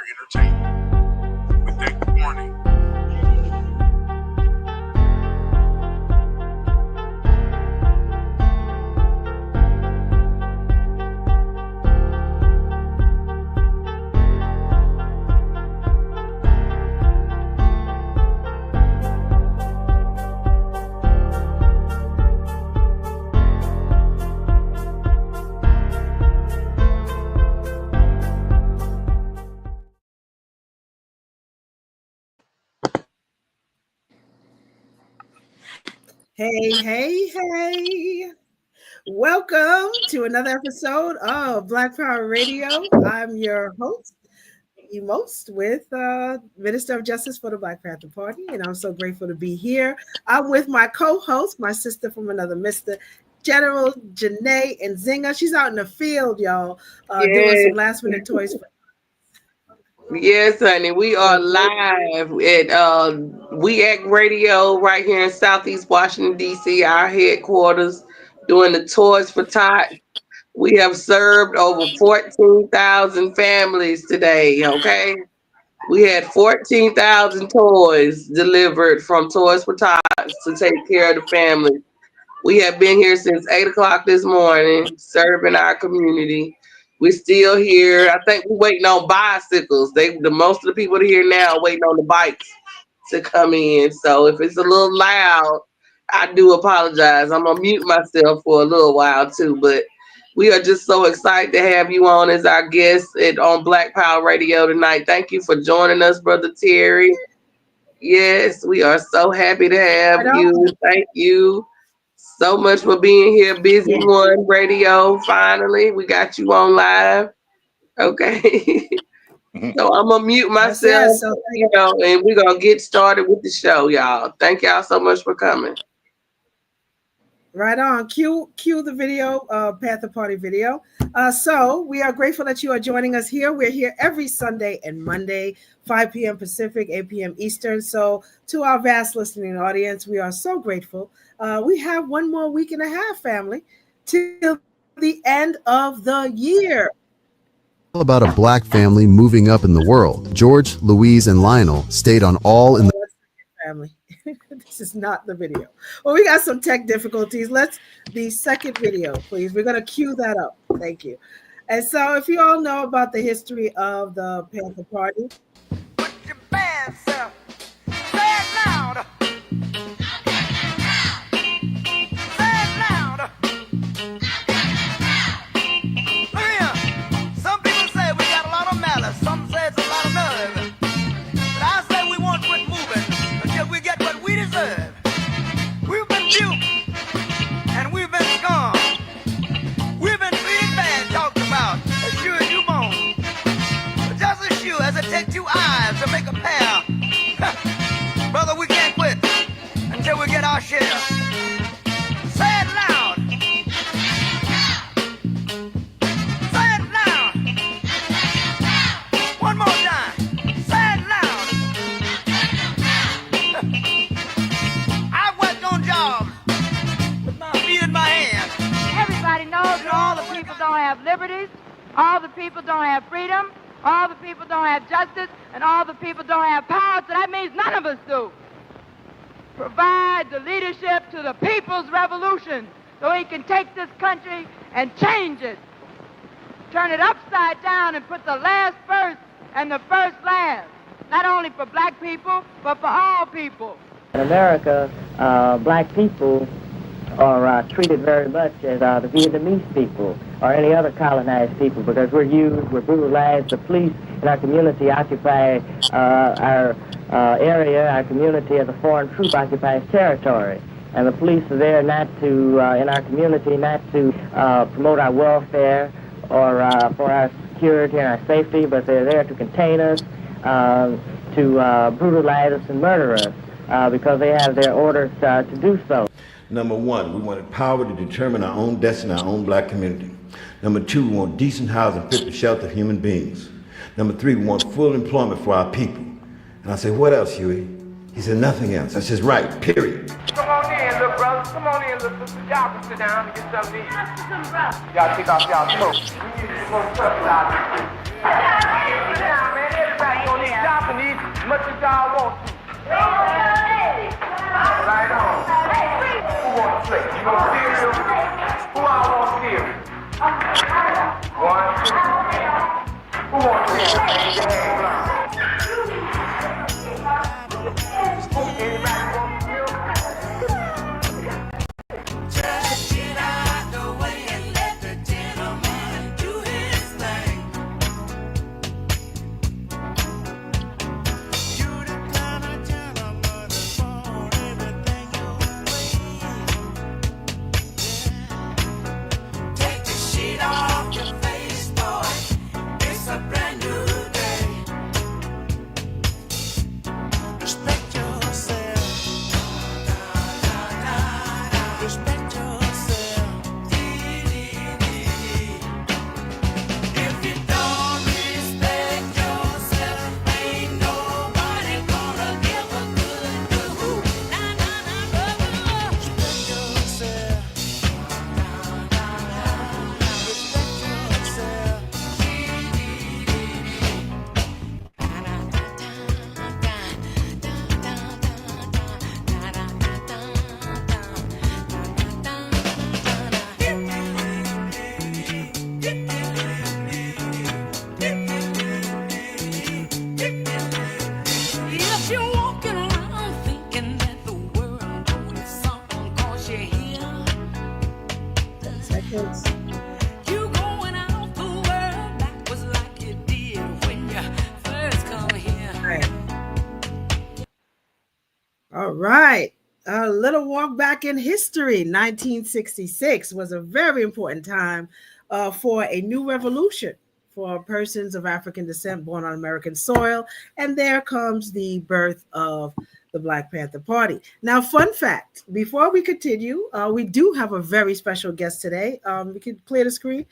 entertainment. With that, good morning. Hey. Welcome to another episode of Black Power Radio. I'm your host, Most, with Minister of Justice for the Black Panther Party, and I'm so grateful to be here. I'm with my co-host, my sister from another mister, General Janae and Zinga. She's out in the field, y'all, doing some last-minute toys for Yes, honey. We are live at We Act Radio right here in Southeast Washington, D.C., our headquarters, doing the Toys for Tot. We have served over 14,000 families today, okay? We had 14,000 toys delivered from Toys for Tots to take care of the family. We have been here since 8 o'clock this morning, serving our community. We're still here. I think we're waiting on bicycles. Most of the people here now are waiting on the bikes to come in. So if it's a little loud, I do apologize. I'm gonna mute myself for a little while too. But we are just so excited to have you on as our guest on Black Power Radio tonight. Thank you for joining us, Brother Terry. Yes, we are so happy to have you. Thank you so much for being here, Busy One Radio. Finally, we got you on live. Okay. So I'm gonna mute myself, and we're gonna get started with the show, y'all. Thank y'all so much for coming. Right on. Cue the video, Panther Party video. So we are grateful that you are joining us here. We're here every Sunday and Monday, 5 p.m. Pacific, 8 p.m. Eastern. So to our vast listening audience, we are so grateful. We have one more week and a half, family, till the end of the year. About a black family moving up in the world. George, Louise, and Lionel stayed on all in the family. This is not the video. Well, we got some tech difficulties. The second video, please. We're going to cue that up. Thank you. And so if you all know about the history of the Panther Party. Put your bands up. Say it loud. Say it loud. Look here. Some people say we got a lot of malice. Some say it's a lot of nerve. But I say we won't quit moving until we get what we deserve. We've been duped and we've been scorned. We've been treated bad, talked about as sure as you born. But just as sure as it takes two eyes to make a pair, brother, we can't quit until we get our share. Say it loud. Say it loud. One more time. Say it loud. I've worked on jobs with my feet in my hands. Everybody knows that all the people don't have liberties, all the people don't have freedom, all the people don't have justice, and all the people don't have power, so that means none of us do. Provide the leadership to the people's revolution so he can take this country and change it. Turn it upside down and put the last first and the first last, not only for black people, but for all people. In America, black people are treated very much as the Vietnamese people or any other colonized people because we're used, we're brutalized. The police in our community occupy our area, our community as a foreign troop occupies territory. And the police are there not to, in our community, not to promote our welfare or for our security and our safety, but they're there to contain us, to brutalize us and murder us because they have their orders to do so. Number one, we wanted power to determine our own destiny, our own black community. Number two, we want decent housing fit to shelter human beings. Number three, we want full employment for our people. And I said, what else, Huey? He said, nothing else. I said, right, period. Come on in, little brother. Come on in, little sister. Y'all can sit down and get something to eat. Y'all take off y'all coats. We need some more stuff out here. Sit down, man. what y'all want to? Right on. Who wants to play? You want cereal? Who all wants cereal? 1, 2. Who wants cereal? Raise your hand. Anybody want cereal? Just get out the way and let the gentleman do his thing. You the kind of gentleman that's want everything your way. Take the sheet off your face, boy. It's a brand new day. Respect yourself. Respect yourself. If you don't respect yourself, ain't nobody gonna give a good do. Respect yourself. Respect yourself. If you're walking around thinking that the world goes something 'cause you're here, Seconds. you going out the world backwards like you did when you first come here. All right. A little walk back in history. 1966 was a very important time for a new revolution for persons of African descent born on American soil. And there comes the birth of the Black Panther Party. Now, fun fact, before we continue, we do have a very special guest today. We can clear the screen.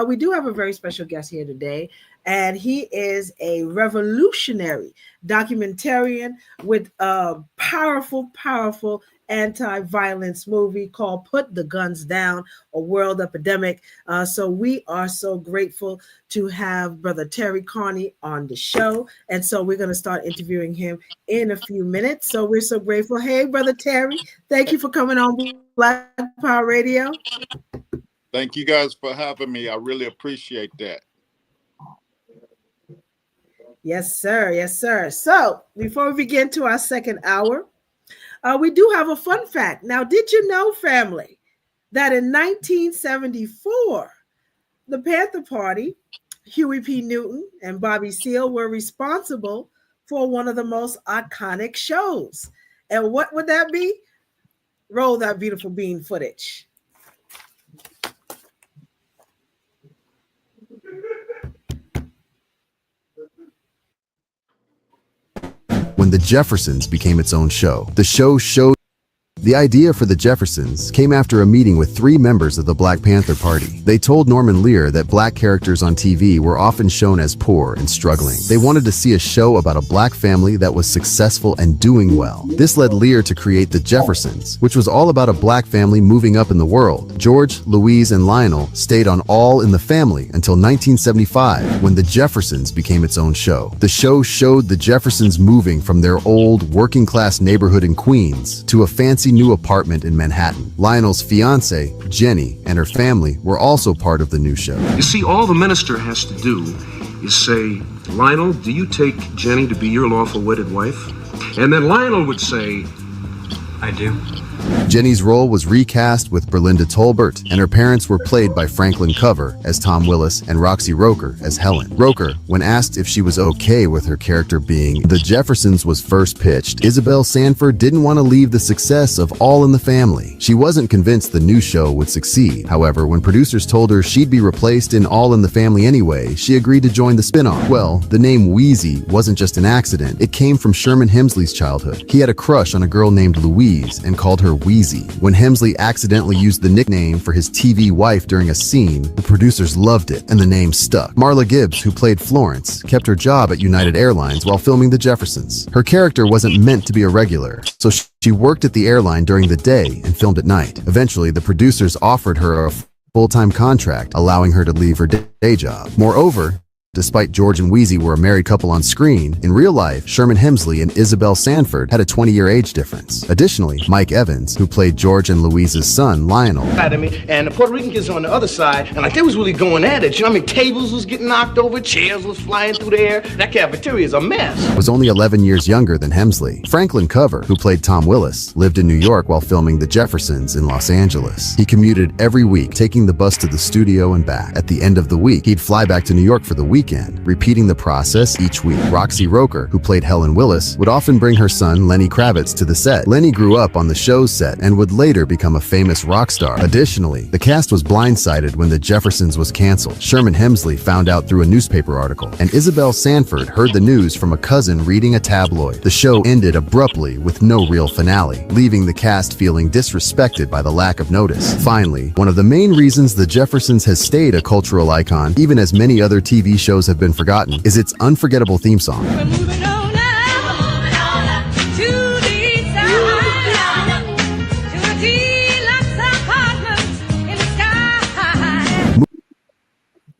We do have a very special guest here today, and he is a revolutionary documentarian with a powerful, powerful anti-violence movie called Put the Guns Down, a World Epidemic. So we are so grateful to have Brother Terry Carney on the show. And so we're going to start interviewing him in a few minutes. So we're so grateful. Hey, Brother Terry, thank you for coming on Black Power Radio. Thank you guys for having me. I really appreciate that. Yes, sir. Yes, sir. So before we begin to our second hour, we do have a fun fact. Now, did you know, family, that in 1974, the Panther Party, Huey P. Newton and Bobby Seale were responsible for one of the most iconic shows. And what would that be? Roll that beautiful bean footage. When The Jeffersons became its own show, the show showed. The idea for The Jeffersons came after a meeting with 3 members of the Black Panther Party. They told Norman Lear that black characters on TV were often shown as poor and struggling. They wanted to see a show about a black family that was successful and doing well. This led Lear to create The Jeffersons, which was all about a black family moving up in the world. George, Louise, and Lionel stayed on All in the Family until 1975, when The Jeffersons became its own show. The show showed the Jeffersons moving from their old, working-class neighborhood in Queens to a fancy new apartment in Manhattan. Lionel's fiancée, Jenny, and her family were also part of the new show. You see, all the minister has to do is say, Lionel, do you take Jenny to be your lawful wedded wife? And then Lionel would say, I do. Jenny's role was recast with Berlinda Tolbert, and her parents were played by Franklin Cover as Tom Willis and Roxy Roker as Helen. Roker, when asked if she was okay with her character being The Jeffersons was first pitched, Isabel Sanford didn't want to leave the success of All in the Family. She wasn't convinced the new show would succeed. However, when producers told her she'd be replaced in All in the Family anyway, she agreed to join the spin-off. Well, the name Wheezy wasn't just an accident. It came from Sherman Hemsley's childhood. He had a crush on a girl named Louise and called her Wheezy. When Hemsley accidentally used the nickname for his TV wife during a scene, the producers loved it and the name stuck. Marla Gibbs, who played Florence, kept her job at United Airlines while filming The Jeffersons. Her character wasn't meant to be a regular, so she worked at the airline during the day and filmed at night. Eventually, the producers offered her a full-time contract, allowing her to leave her day job. Moreover, Despite George and Wheezy were a married couple on screen, in real life, Sherman Hemsley and Isabel Sanford had a 20-year age difference. Additionally, Mike Evans, who played George and Louise's son, Lionel, and the Puerto Rican kids on the other side, and like they was really going at it. You know what I mean? Tables was getting knocked over, chairs was flying through the air. That cafeteria is a mess. was only 11 years younger than Hemsley. Franklin Cover, who played Tom Willis, lived in New York while filming The Jeffersons in Los Angeles. He commuted every week, taking the bus to the studio and back. At the end of the week, he'd fly back to New York for the weekend, repeating the process each week. Roxy Roker, who played Helen Willis, would often bring her son Lenny Kravitz to the set. Lenny grew up on the show's set and would later become a famous rock star. Additionally, the cast was blindsided when The Jeffersons was canceled. Sherman Hemsley found out through a newspaper article, and Isabel Sanford heard the news from a cousin reading a tabloid. The show ended abruptly with no real finale, leaving the cast feeling disrespected by the lack of notice. Finally, one of the main reasons The Jeffersons has stayed a cultural icon, even as many other TV shows have been forgotten, is its unforgettable theme song. We're moving on up to the east side, to a deluxe apartment in the sky.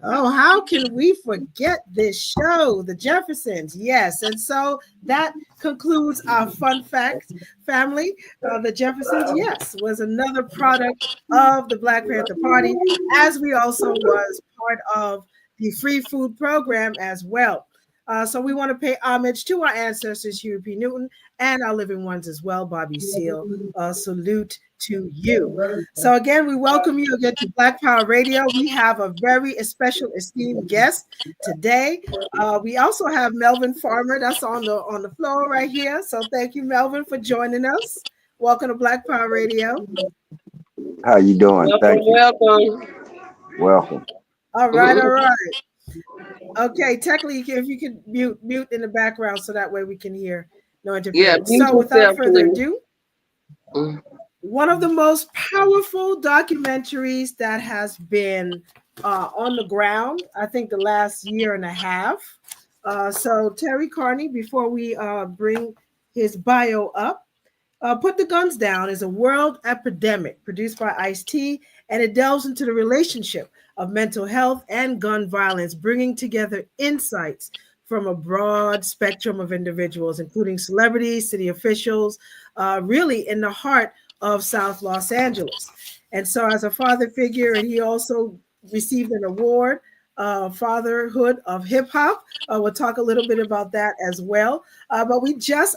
Oh, how can we forget this show, The Jeffersons? Yes, and so that concludes our fun fact family. The Jeffersons, yes, was another product of the Black Panther Party, as we also was part of the free food program as well. So we want to pay homage to our ancestors, Huey P. Newton, and our living ones as well, Bobby Seale. Salute to you. So again, we welcome you again to Black Power Radio. We have a very special esteemed guest today. We also have Melvin Farmer that's on the floor right here. So thank you, Melvin, for joining us. Welcome to Black Power Radio. How you doing? Thank you. Welcome. Welcome. All right, all right. Okay, technically, if you could mute in the background so that way we can hear no interference. Yeah, so without further please. ado, one of the most powerful documentaries that has been on the ground, I think the last year and a half. So Terry Carney, before we bring his bio up, Put the Guns Down is a world epidemic produced by Ice-T, and it delves into the relationship of mental health and gun violence, bringing together insights from a broad spectrum of individuals, including celebrities, city officials, really in the heart of South Los Angeles. And so as a father figure, and he also received an award, Fatherhood of Hip Hop. We'll talk a little bit about that as well. But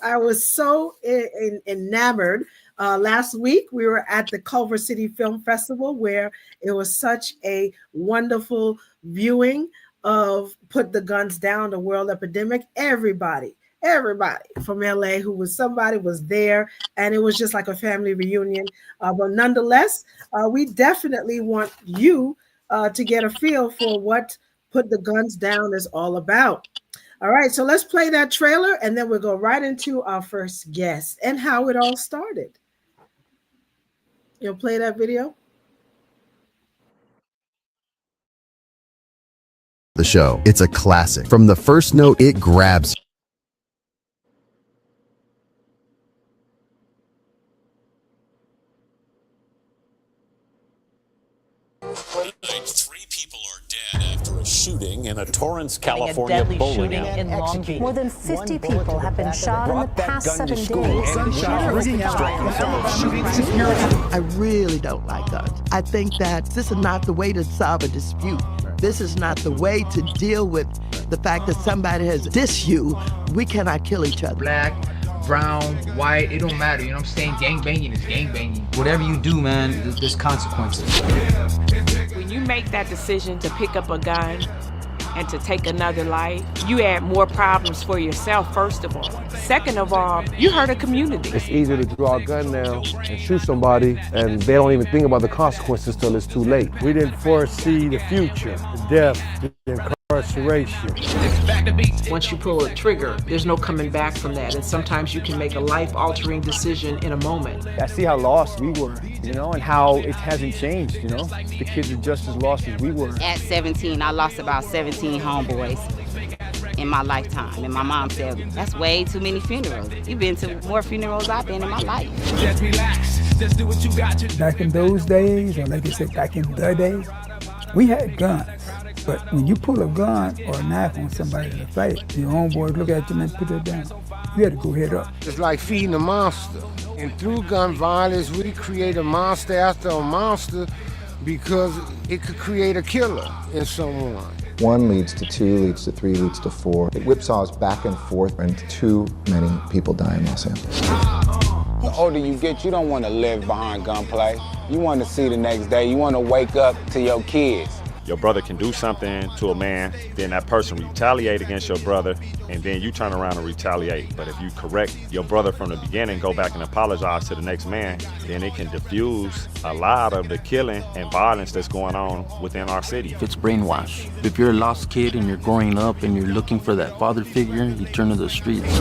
I was so enamored. Last week, we were at the Culver City Film Festival, where it was such a wonderful viewing of Put the Guns Down, the world epidemic. Everybody from LA who was somebody was there, and it was just like a family reunion. But nonetheless, we definitely want you to get a feel for what Put the Guns Down is all about. All right, so let's play that trailer, and then we'll go right into our first guest and how it all started. You'll play that video? The show, it's a classic. From the first note, it grabs you. Three people are dead after a shooting in a Torrance, California bowling alley. More than 50 people have been shot in the past 7 days. I really don't like guns. I think that this is not the way to solve a dispute. This is not the way to deal with the fact that somebody has dissed you. We cannot kill each other. Black, brown, white, it don't matter, you know what I'm saying? Gang banging is gang banging. Whatever you do, man, there's consequences. When you make that decision to pick up a gun and to take another life, you add more problems for yourself, first of all. Second of all, you hurt a community. It's easy to draw a gun now and shoot somebody, and they don't even think about the consequences till it's too late. We didn't foresee the future, the death, the incarceration. Once you pull a trigger, there's no coming back from that. And sometimes you can make a life-altering decision in a moment. I see how lost we were, you know, and how it hasn't changed, you know. The kids are just as lost as we were. At 17, I lost about 17 homeboys in my lifetime. And my mom said, that's way too many funerals. You've been to more funerals I've been in my life. Just relax, just do what you got to do. Back in those days, or like I said, back in the days, we had guns. But when you pull a gun or a knife on somebody in a fight, your homeboys look at you and put it down. You had to go head up. It's like feeding a monster. And through gun violence, we create a monster after a monster because it could create a killer in someone. 1 leads to 2, leads to 3, leads to 4. It whipsaws back and forth, and too many people die in Los Angeles. The older you get, you don't want to live behind gunplay. You want to see the next day. You want to wake up to your kids. Your brother can do something to a man, then that person retaliate against your brother, and then you turn around and retaliate. But if you correct your brother from the beginning, go back and apologize to the next man, then it can diffuse a lot of the killing and violence that's going on within our city. It's brainwash. If you're a lost kid and you're growing up and you're looking for that father figure, you turn to the streets.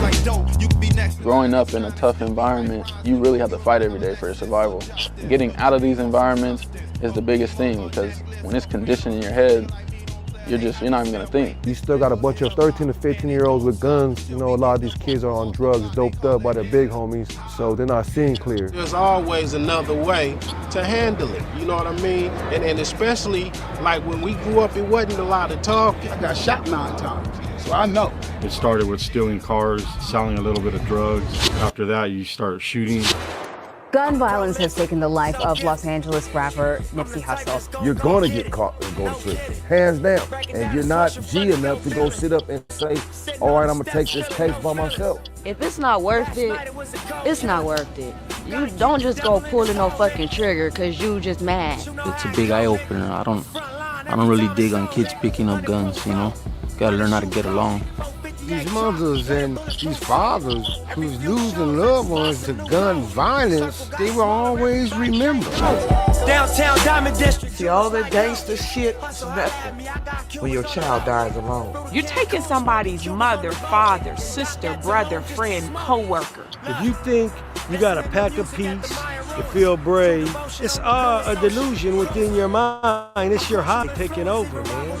Growing up in a tough environment, you really have to fight every day for your survival. Getting out of these environments is the biggest thing, because when it's conditioned in your head, you're not even gonna think. You still got a bunch of 13 to 15-year-olds with guns. You know, a lot of these kids are on drugs, doped up by their big homies, so they're not seeing clear. There's always another way to handle it, you know what I mean? And especially, like when we grew up, it wasn't a lot of talk. I got shot 9 times, so I know. It started with stealing cars, selling a little bit of drugs. After that, you start shooting. Gun violence has taken the life of Los Angeles rapper Nipsey Hussle. You're gonna get caught and go to prison, hands down. And you're not G enough to go sit up and say, all right, I'm gonna take this case by myself. If it's not worth it, it's not worth it. You don't just go pulling no fucking trigger because you just mad. It's a big eye opener. I don't really dig on kids picking up guns, you know? Gotta learn how to get along. These mothers and these fathers who's losing loved ones to gun violence, they will always remember. Downtown Diamond District. See, all that gangster shit is nothing when your child dies alone. You're taking somebody's mother, father, sister, brother, friend, co-worker. If you think you got a pack of peace, to feel brave, it's all a delusion within your mind. It's your heart taking over, man.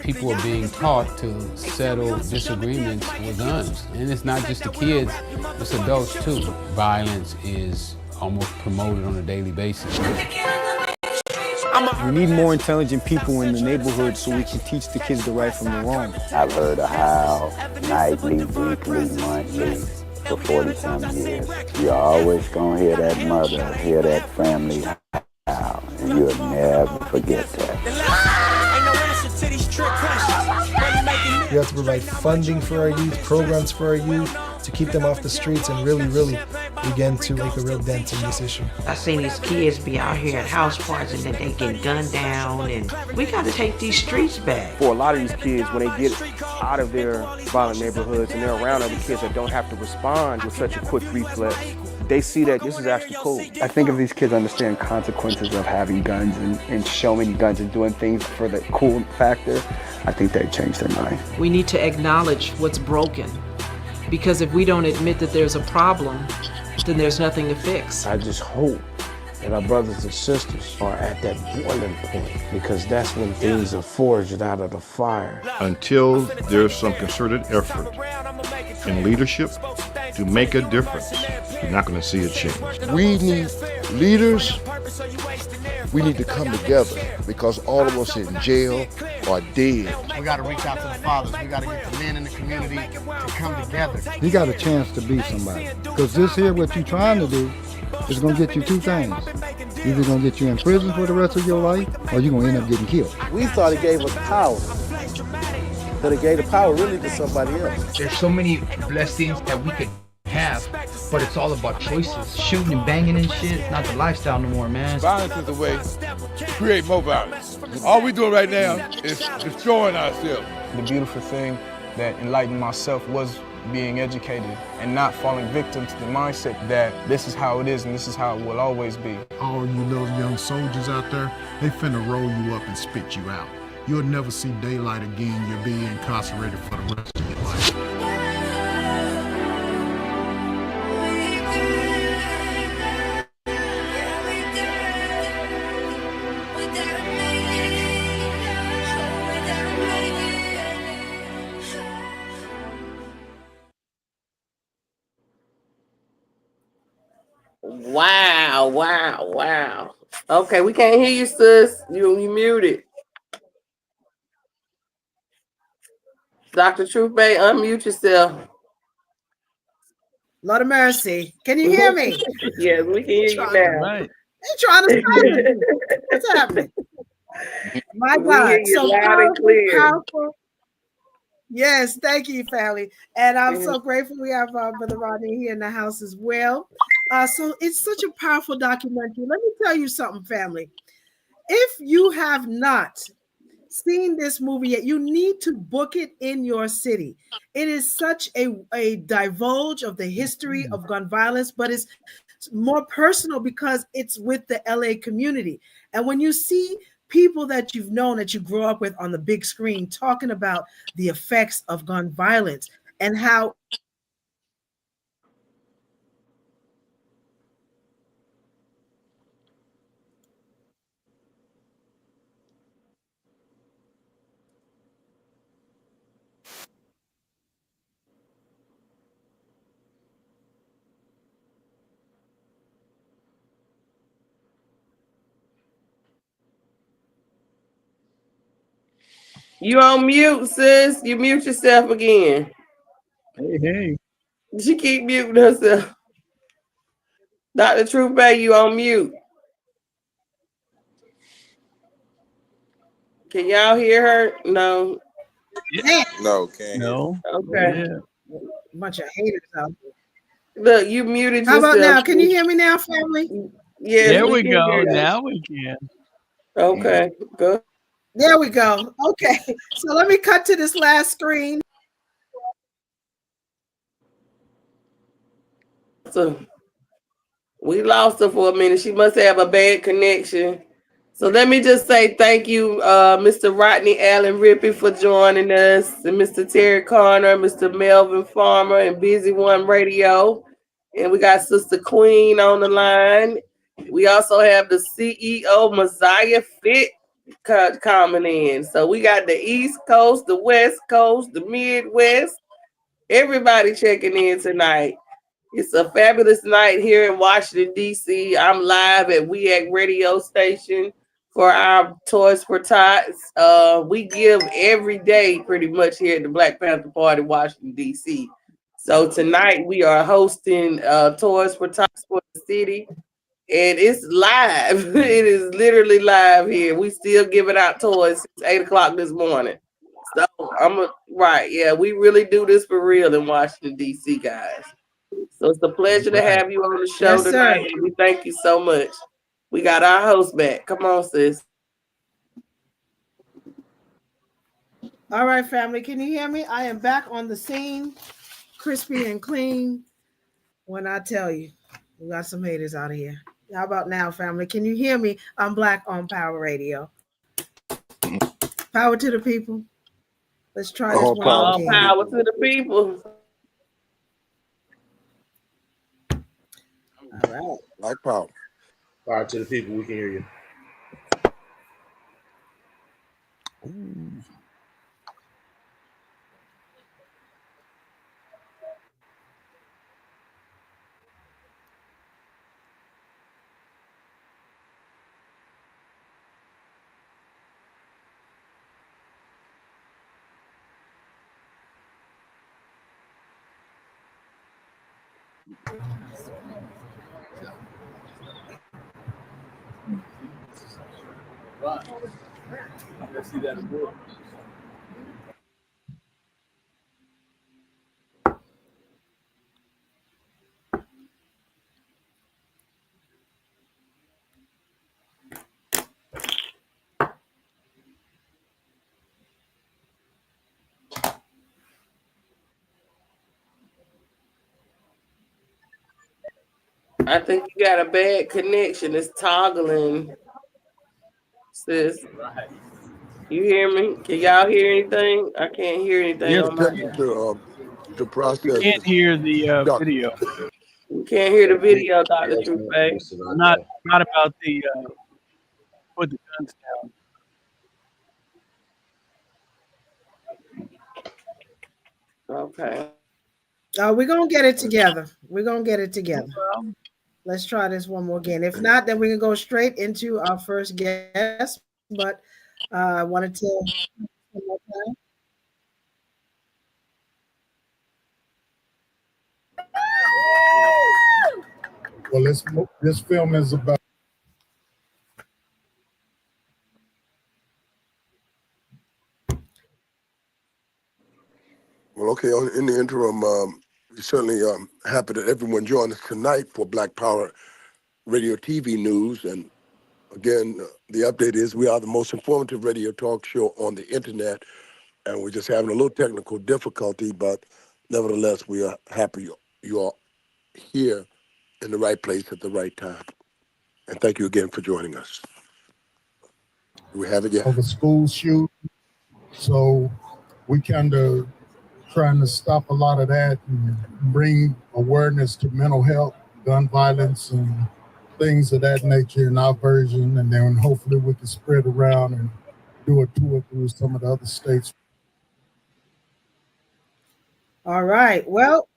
People are being taught to settle disagreements with guns. And it's not just the kids, it's adults too. Violence is almost promoted on a daily basis. We need more intelligent people in the neighborhood so we can teach the kids the right from the wrong. I've heard of how nightly, weekly, monthly, for 40-some years. You're always gonna hear that mother, hear that family howl, and you'll never forget that. We have to provide funding for our youth, programs for our youth, to keep them off the streets and really, really begin to make a real dent in this issue. I seen these kids be out here at house parties and then they get gunned down, and we got to take these streets back. For a lot of these kids, when they get out of their violent neighborhoods and they're around other kids that don't have to respond with such a quick reflex, they see that this is actually cool. I think if these kids understand consequences of having guns and showing guns and doing things for the cool factor, I think they'd change their mind. We need to acknowledge what's broken, because if we don't admit that there's a problem, then there's nothing to fix. I just hope that our brothers and sisters are at that boiling point, because that's when things are forged out of the fire. Until there's some concerted effort in leadership to make a difference, you're not going to see a change. We need leaders. We need to come together, because all of us in jail are dead. We got to reach out to the fathers. We got to get the men in the community to come together. You got a chance to be somebody, because this here, what you're trying to do, is going to get you two things. Either going to get you in prison for the rest of your life, or you're going to end up getting killed. We thought it gave us power, but it gave the power really to somebody else. There's so many blessings that we could have, but it's all about choices. Shooting and banging and shit, not the lifestyle no more, man. Violence is the way to create more violence. All we're doing right now is destroying ourselves. The beautiful thing that enlightened myself was being educated and not falling victim to the mindset that this is how it is and this is how it will always be. All you little young soldiers out there, they finna roll you up and spit you out. You'll never see daylight again. You'll be incarcerated for the rest of your life. Wow. Okay, we can't hear you, sis. You muted. Dr. Truth Bay, unmute yourself. Lord of mercy. Can you hear me? Yes, we can hear you Trying to, now. Right. they trying to silence me. What's happening? My We hear God. you So loud and powerful, clear. powerful. Yes, thank you, family. And I'm Mhm. so grateful we have Brother Rodney here in the house as well. So it's such a powerful documentary. Let me tell you something, family. If you have not seen this movie yet, you need to book it in your city. It is such a divulge of the history of gun violence, but it's more personal because it's with the LA community. And when you see people that you've known that you grew up with on the big screen talking about the effects of gun violence and how You on mute, sis. You mute yourself again. Hey, hey. She keep muting herself. Dr. Truth Bay, you on mute. Can y'all hear her? No. man, No, can't hear. No. Okay. Yeah. a bunch of haters out there. Look, you muted How about yourself. now? Can you hear me now, family? Yes, There we we can go. hear you. Now we can. Okay, go. There we go. Okay. So let me cut to this last screen. So we lost her for a minute. She must have a bad connection. So let me just say thank you, Mr. Rodney Allen Rippey, for joining us, and Mr. Terry Carney, Mr. Melvin Farmer, and Busy One Radio. And we got Sister Queen on the line. We also have the CEO Messiah Fit coming in. So we got the East Coast, the West Coast, the Midwest, everybody checking in tonight. It's a fabulous night here in Washington, D.C. I'm live at WEAC radio station for our Toys for Tots. We give every day pretty much here at the Black Panther Party, Washington, D.C. So tonight we are hosting Toys for Tots for the city. And it's live. It is literally live here. We still giving out toys since 8 o'clock this morning. So right. Yeah, we really do this for real in Washington, D.C., guys. So it's a pleasure to Right. have you on the show Yes, tonight, sir. and we thank you so much. We got our host back. Come on, sis. All right, family. Can you hear me? I am back on the scene, crispy and clean. When I tell you, we got some haters out of here. How about now, family? Can you hear me? I'm Black on Power Radio. Power to the people. Let's try this All one more power All to the again. power people. to the people. All right. Black power. Power to the people. We can hear you. I think you got a bad connection. It's toggling, sis. You hear me? Can y'all hear anything? I can't hear anything Yes, on my Tell sir. you end. to We process can't this. hear the Doc, video. We can't hear the video, Dr. Truth Bay. Not about the put the guns down. Okay. We're going to get it together. We're going to get it No together. problem. Let's try this one more again. If not, then we can go straight into our first guest. But I wanted to one more time. Well, this film is about. Well, okay. In the interim, we're certainly happy that everyone joined us tonight for Black Power Radio TV News. And again, the update is we are the most informative radio talk show on the internet, and we're just having a little technical difficulty, but nevertheless, we are happy you are here in the right place at the right time. And thank you again for joining us. Do we have it yet? Of a school shoot. So we kind of trying to stop a lot of that and bring awareness to mental health, gun violence, and things of that nature in our version. And then hopefully we can spread around and do a tour through some of the other states. All right. Well,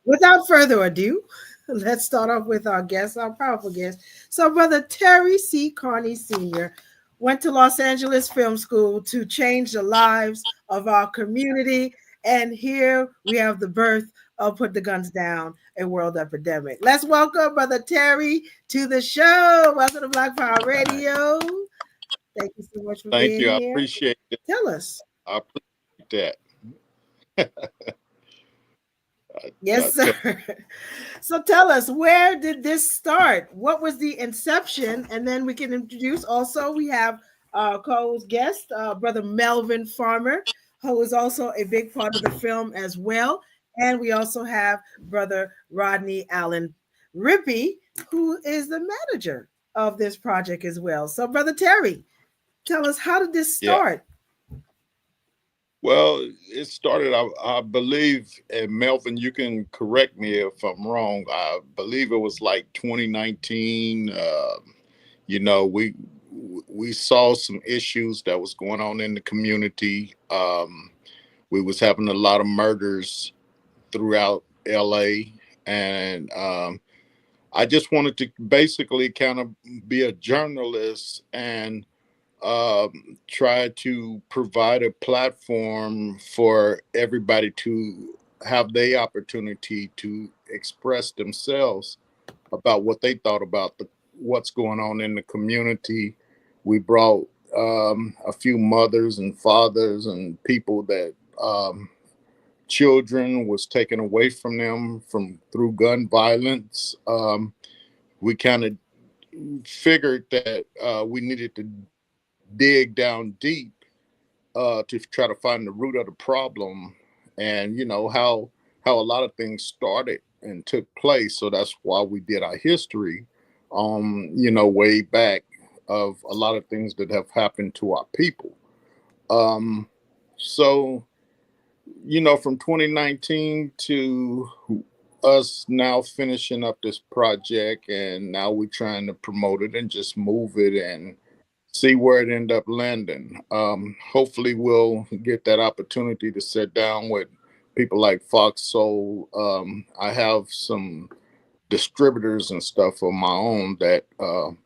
without further ado, let's start off with our guest, our powerful guest. So, Brother Terry C. Carney Sr. went to Los Angeles Film School to change the lives of our community. And here we have the birth of Put the Guns Down, a world epidemic. Let's welcome Brother Terry to the show. Welcome to Black Power Radio. Thank you so much for Thank being you. I here. appreciate it. Tell us. I appreciate that. Yes, sir. So tell us, where did this start? What was the inception? And then we can introduce also, we have our co-host guest, Brother Melvin Farmer, who is also a big part of the film as well. And we also have Brother Rodney Allen Rippey, who is the manager of this project as well. So Brother Terry, tell us, how did this start? Well, it started, I believe, and Melvin, you can correct me if I'm wrong. I believe it was like 2019. You know, we saw some issues that was going on in the community. We was having a lot of murders throughout LA, and I just wanted to basically kind of be a journalist and try to provide a platform for everybody to have the opportunity to express themselves about what they thought about what's going on in the community. We brought a few mothers and fathers and people that children was taken away from them through gun violence. We kind of figured that we needed to dig down deep to try to find the root of the problem, and you know how a lot of things started and took place. So that's why we did our history, you know, way back of a lot of things that have happened to our people. So you know, from 2019 to us now finishing up this project, and now we're trying to promote it and just move it and see where it end up landing. Hopefully we'll get that opportunity to sit down with people like Fox Soul. I have some distributors and stuff of my own that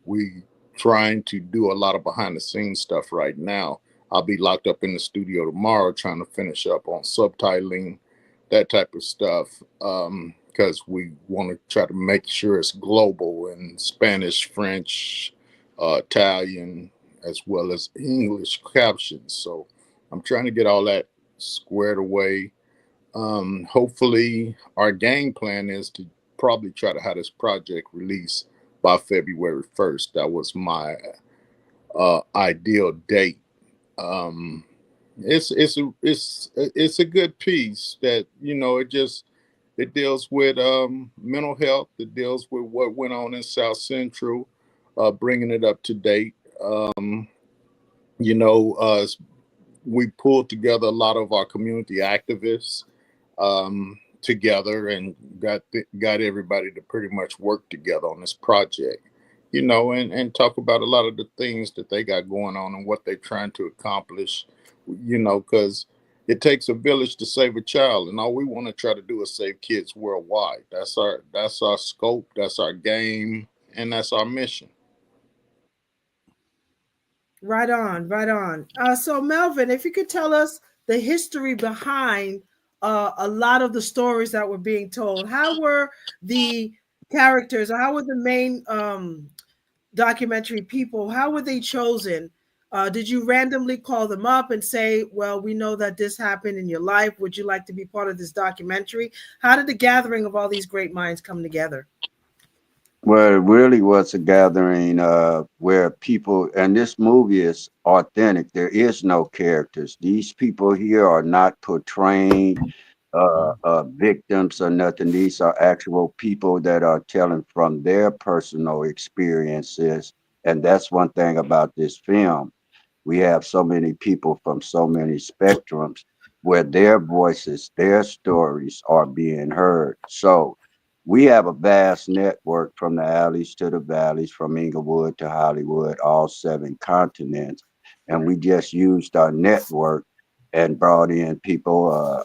we trying to do a lot of behind the scenes stuff right now. I'll be locked up in the studio tomorrow trying to finish up on subtitling, that type of stuff, because we want to try to make sure it's global in Spanish, French, Italian, as well as English captions. So I'm trying to get all that squared away. Hopefully our game plan is to probably try to have this project released by February 1st. That was my ideal date. It's a good piece that, you know, it deals with mental health. It deals with what went on in South Central, bringing it up to date. You know, we pulled together a lot of our community activists together and got everybody to pretty much work together on this project, you know, and talk about a lot of the things that they got going on and what they're trying to accomplish, you know, because it takes a village to save a child, and all we want to try to do is save kids worldwide. That's our scope, that's our game, and that's our mission. Right on, right on. So Melvin, if you could tell us the history behind a lot of the stories that were being told? How were the characters, or how were the main documentary people, how were they chosen? Did you randomly call them up and say, well, we know that this happened in your life. Would you like to be part of this documentary? How did the gathering of all these great minds come together? Well, it really was a gathering where people, and this movie is authentic. There is no characters. These people here are not portraying victims or nothing. These are actual people that are telling from their personal experiences. And that's one thing about this film. We have so many people from so many spectrums where their voices, their stories are being heard. So we have a vast network from the alleys to the valleys, from Inglewood to Hollywood, all 7 continents. And we just used our network and brought in people,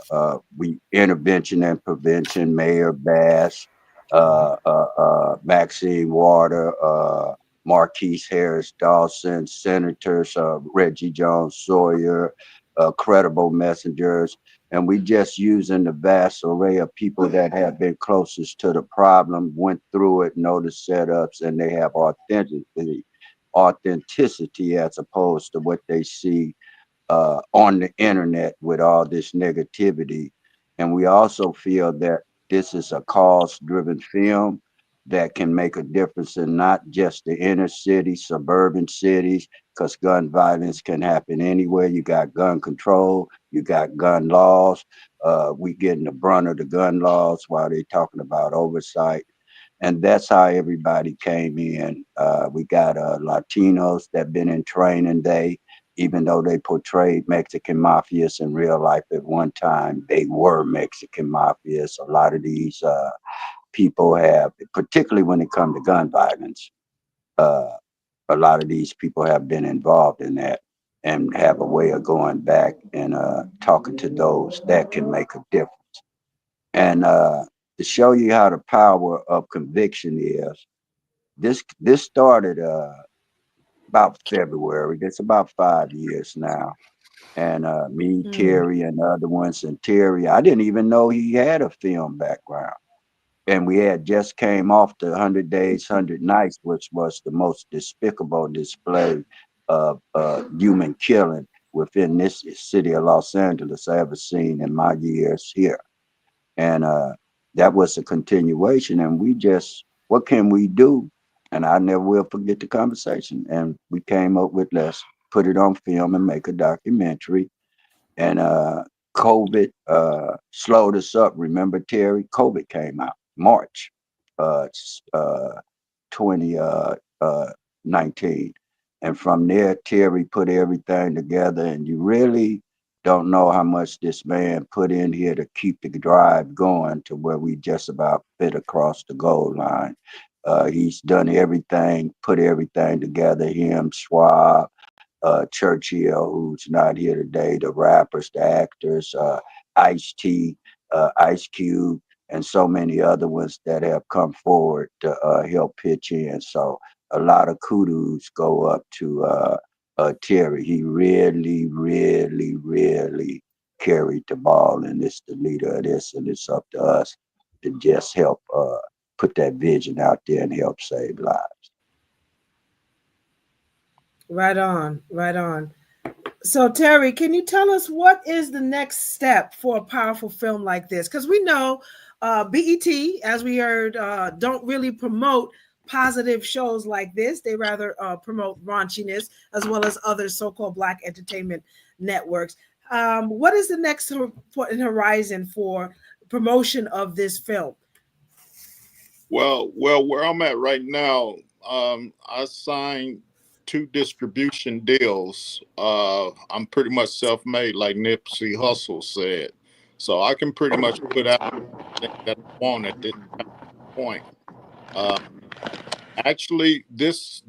we intervention and prevention, Mayor Bass, Maxine Water, Marquise Harris Dawson, Senators Reggie Jones Sawyer, credible messengers. And we just using the vast array of people that have been closest to the problem, went through it, know the setups, and they have authenticity as opposed to what they see on the internet with all this negativity. And we also feel that this is a cause driven film that can make a difference in not just the inner city, suburban cities, because gun violence can happen anywhere. You got gun control, you got gun laws. We getting the brunt of the gun laws while they talking about oversight. And that's how everybody came in. We got Latinos that been in training. Even though they portrayed Mexican mafias in real life at one time, they were Mexican mafias. A lot of these people have, particularly when it comes to gun violence, uh, a lot of these people have been involved in that and have a way of going back and talking to those that can make a difference. And to show you how the power of conviction is, this started about February. That's about 5 years now. And me, Terry, and the other ones, and Terry, I didn't even know he had a film background. And we had just came off the 100 Days, 100 Nights, which was the most despicable display of human killing within this city of Los Angeles I ever seen in my years here. And that was a continuation. And we just, what can we do? And I never will forget the conversation. And we came up with, let's put it on film and make a documentary. And COVID slowed us up. Remember, Terry? COVID came out March uh, 2019. And from there, Terry put everything together, and you really don't know how much this man put in here to keep the drive going to where we just about fit across the goal line. He's done everything, put everything together, him, Schwab, Churchill, who's not here today, the rappers, the actors, Ice T, Ice Cube, and so many other ones that have come forward to help pitch in. So a lot of kudos go up to Terry. He really, really, really carried the ball, and it's the leader of this, and it's up to us to just help put that vision out there and help save lives. Right on, right on. So, Terry, can you tell us what is the next step for a powerful film like this? Because we know BET, as we heard, don't really promote positive shows like this. They rather promote raunchiness, as well as other so-called Black entertainment networks. What is the next horizon for promotion of this film? Well, where I'm at right now, I signed 2 distribution deals. I'm pretty much self-made, like Nipsey Hussle said, so I can pretty much put out anything that I want at this point. Uh, Actually, this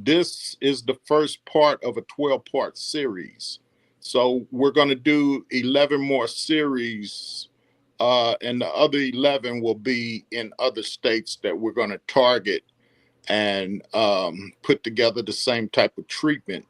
is the first part of a 12-part series. So we're going to do 11 more series, and the other 11 will be in other states that we're going to target and put together the same type of treatment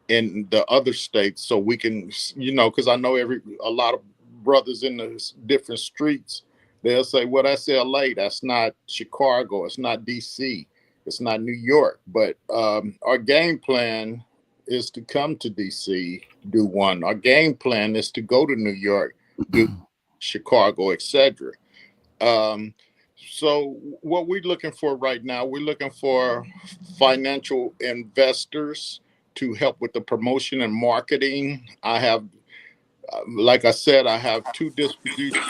in the other states, so we can, because I know a lot of brothers in the different streets, they'll say, "Well, that's L.A. That's not Chicago. It's not D.C. It's not New York." But our game plan is to come to D.C., do one. Our game plan is to go to New York, do Chicago, etc. Um, so what we're looking for right now, we're looking for financial investors to help with the promotion and marketing. I have, like I said, I have 2 distribution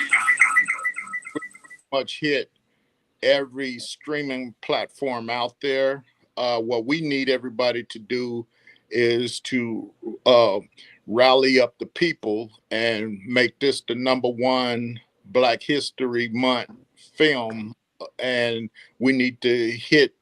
much hit every streaming platform out there. What we need everybody to do is to rally up the people and make this the #1 Black History Month film. And we need to hit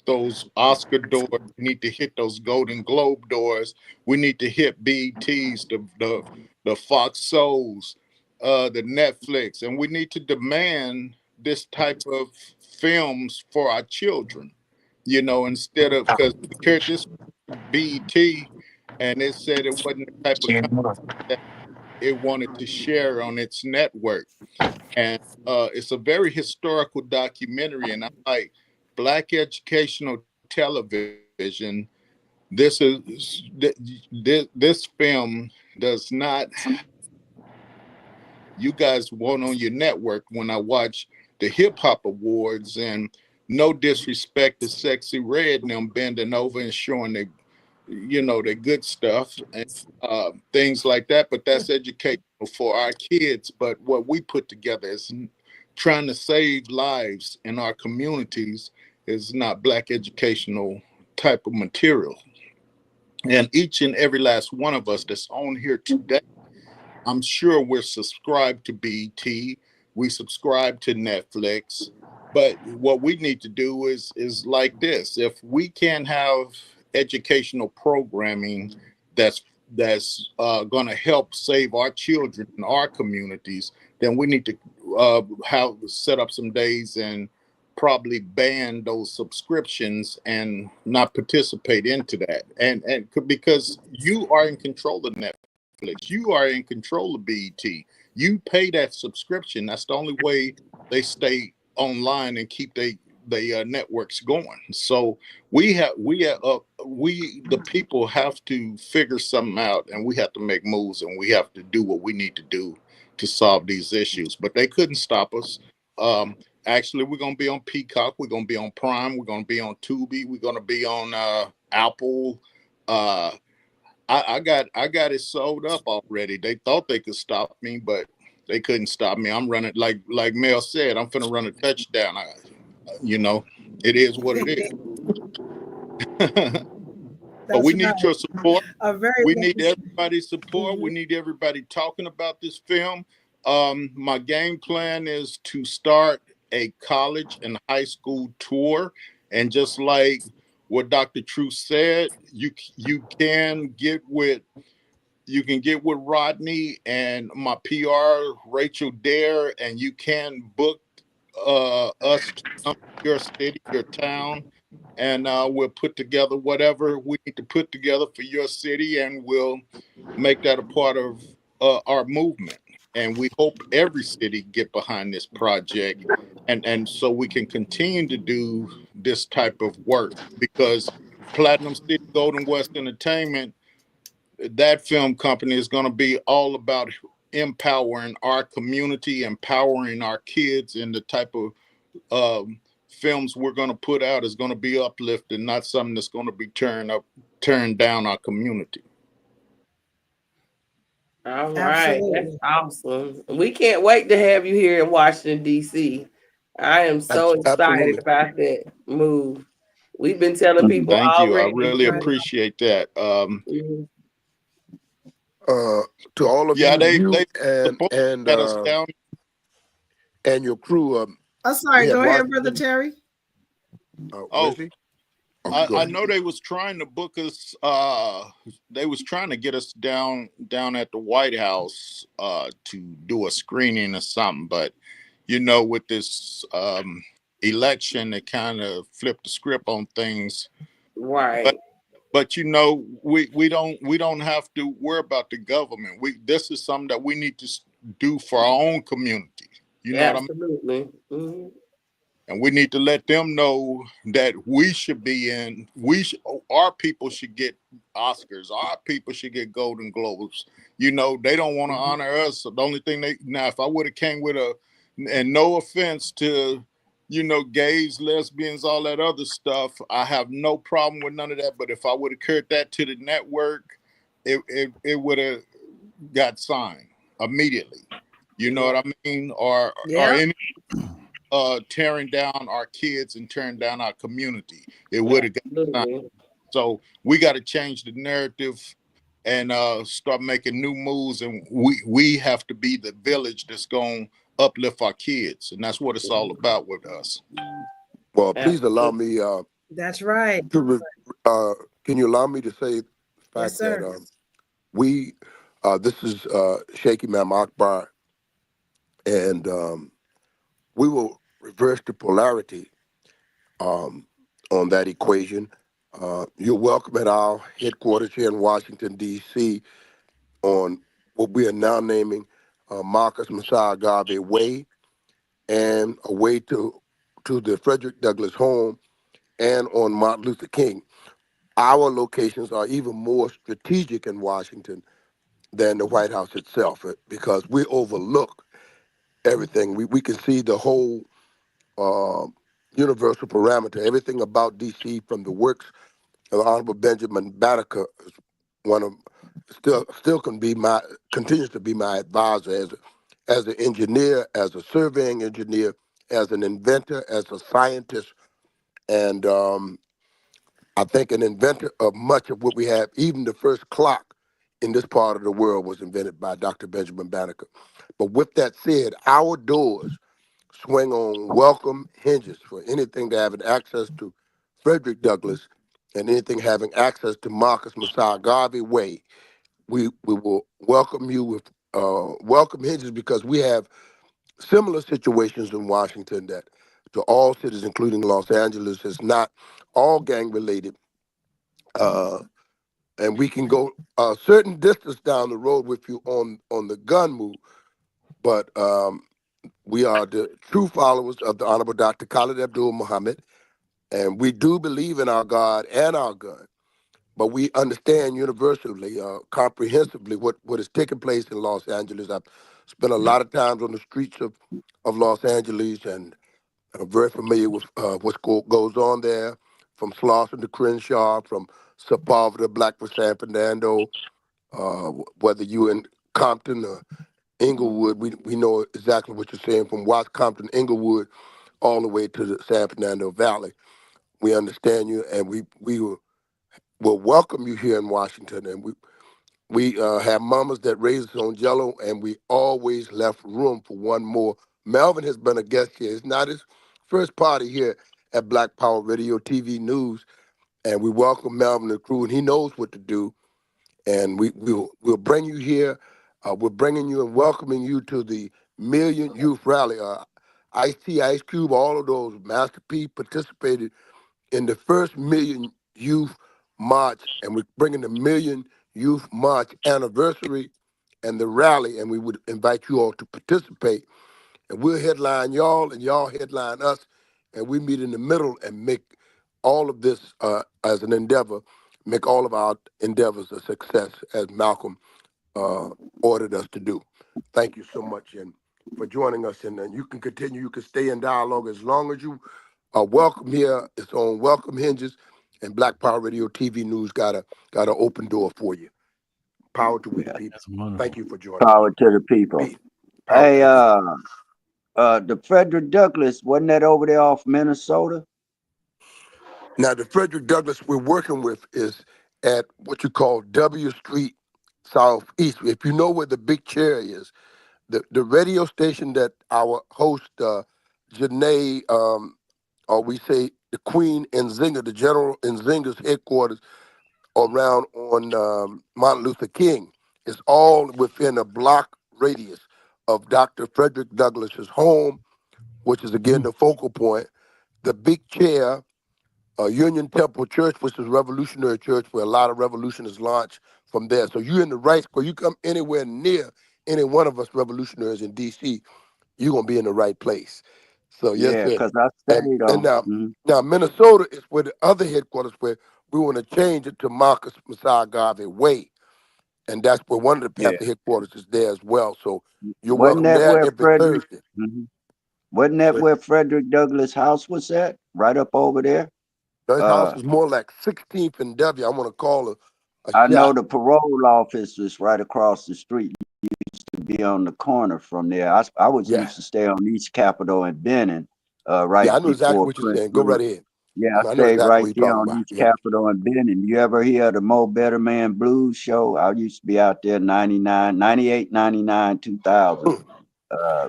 those Oscar doors. We need to hit those Golden Globe doors. We need to hit BETs, the Fox Souls, the Netflix, and we need to demand this type of films for our children. You know, instead of, because we carried this BET and it said it wasn't the type of content that it wanted to share on its network. And it's a very historical documentary, and I'm like, Black educational television. This film does not. You guys won't on your network when I watch the hip hop awards, and no disrespect to Sexy Red and them bending over and showing their, their good stuff and things like that. But that's educational for our kids. But what we put together is trying to save lives in our communities is not Black educational type of material. And each and every last one of us that's on here today, I'm sure we're subscribed to BT, we subscribe to Netflix, but what we need to do is like this. If we can have educational programming that's going to help save our children in our communities, then we need to have set up some days and probably ban those subscriptions and not participate into that. And because you are in control of Netflix, you are in control of BET. You pay that subscription. That's the only way they stay online and keep they networks going. So we the people have to figure something out, and we have to make moves, and we have to do what we need to do to solve these issues. But they couldn't stop us. Actually, we're going to be on Peacock. We're going to be on Prime. We're going to be on Tubi. We're going to be on Apple. I got it sold up already. They thought they could stop me, but they couldn't stop me. I'm running like Mel said. I'm finna run a touchdown. It is what it is. But we need your support. We need everybody's support. We need everybody talking about this film. My game plan is to start a college and high school tour, and just like what Dr. True said, you can get with Rodney and my PR Rachel Dare, and you can book us to come to your city, your town, and we'll put together whatever we need to put together for your city, and we'll make that a part of our movement. And we hope every city get behind this project, and so we can continue to do this type of work, because Platinum City Golden West Entertainment, that film company, is going to be all about empowering our community, empowering our kids, and the type of films we're going to put out is going to be uplifting, not something that's going to be turned down our community. All right, that's awesome. We can't wait to have you here in Washington, D.C. I am so excited about that move. We've been telling people Thank you. I already. really appreciate that. To all of they and us down. And your crew. I'm sorry. Go ahead, Brother Terry. I know they was trying to book us. They was trying to get us down at the White House to do a screening or something, but with this election, they kind of flipped the script on things. Right. But we don't have to worry about the government. This is something that we need to do for our own community. You know what I mean? Absolutely. Hmm. And we need to let them know that we should be in. Our people should get Oscars. Our people should get Golden Globes. You know, they don't want to honor us. So the only thing they now, if I would have came with a, and no offense to, you know, gays, lesbians, all that other stuff, I have no problem with none of that. But if I would have carried that to the network, it would have got signed immediately. You know what I mean? Or Yeah. any tearing down our kids and tearing down our community. It would have got Absolutely. so we got to change the narrative and start making new moves. And we have to be the village that's going to uplift our kids, and that's what it's all about with us. Well, please allow me That's right. can you allow me to say the Yes, fact that sir. we this is Shaky Mam Akbar, and we will reverse the polarity on that equation. You're welcome at our headquarters here in Washington, D.C. on what we are now naming Marcus Messiah Garvey Way, and a way to the Frederick Douglass home, and on Martin Luther King. Our locations are even more strategic in Washington than the White House itself because we overlook everything. We can see the whole uh, universal parameter, everything about D.C. from the works of the Honorable Benjamin Banneker is one of still continues to be my advisor as an engineer, as a surveying engineer, as an inventor, as a scientist, and I think an inventor of much of what we have. Even the first clock in this part of the world was invented by Dr. Benjamin Banneker. But with that said, our doors swing on welcome hinges for anything to having access to Frederick Douglass and anything having access to Marcus Messiah Garvey Way. We will welcome you with welcome hinges because we have similar situations in Washington that to all cities, including Los Angeles, is not all gang related. Uh, and we can go a certain distance down the road with you on the gun move, but we are the true followers of the Honorable Dr. Khalid Abdul Muhammad, and we do believe in our God and our gun. But we understand universally, comprehensively, what is taking place in Los Angeles. I've spent a lot of times on the streets of Los Angeles, and I'm very familiar with goes on there, from Slauson to Crenshaw, from Sepulveda to Blackfoot, San Fernando, whether you're in Compton or Inglewood, we know exactly what you're saying, from Watts Compton, Inglewood, all the way to the San Fernando Valley. We understand you, and we will welcome you here in Washington. And we have mamas that raise us on Jello, and we always left room for one more. Melvin has been a guest here. It's not his first party here at Black Power Radio TV News, and we welcome Melvin and the crew, and he knows what to do. And we'll bring you here. We're bringing you and welcoming you to the Million Youth Rally. Ice-T, Ice Cube, all of those, Master P participated in the first Million Youth March, and we're bringing the Million Youth March anniversary and the rally, and we would invite you all to participate. And we'll headline y'all, and y'all headline us, and we meet in the middle and make all of this as an endeavor, make all of our endeavors a success, as Malcolm ordered us to do. Thank you so much and for joining us, and you can continue. You can stay in dialogue as long as you are welcome here. It's on Welcome Hinges, and Black Power Radio TV News got a open door for you. Power to we the people. Thank you for joining. Power to the people. Power Hey, to the people. the Frederick Douglass, wasn't that over there off Minnesota? Now, the Frederick Douglass we're working with is at what you call W Street Southeast. If you know where the big chair is, the radio station that our host, Janae, or we say the Queen Nzinga, the General Nzinga's headquarters around on Martin Luther King, is all within a block radius of Dr. Frederick Douglass's home, which is again the focal point. The big chair, Union Temple Church, which is a revolutionary church where a lot of revolution is launched from there. So you're in the right square. You come anywhere near any one of us revolutionaries in DC, you're gonna be in the right place. So yes, Yeah, sir. because I studied And on. now Minnesota is where the other headquarters where we want to change it to Marcus Messiah Garvey Way, and that's where one of the Yeah. Panther headquarters is there as well. So you're Wasn't welcome that there where every Frederick? Thursday. Mhm. Wasn't that But where Frederick Douglass' house was at? Right up over there. his house is more like 16th and W. I want to call a I know shot. the parole office was right across the street. Used to be on the corner from there. I was Yeah, used to stay on East Capitol and Benning, yeah, right I know exactly before what you're Prince saying. Go Louis. right ahead. Yeah, I I know stayed exactly what right you're there talking on about. East Yeah. Capitol and Benning. You ever hear the Mo Better Man Blues show? I used to be out there 99, 98, 99, 2000.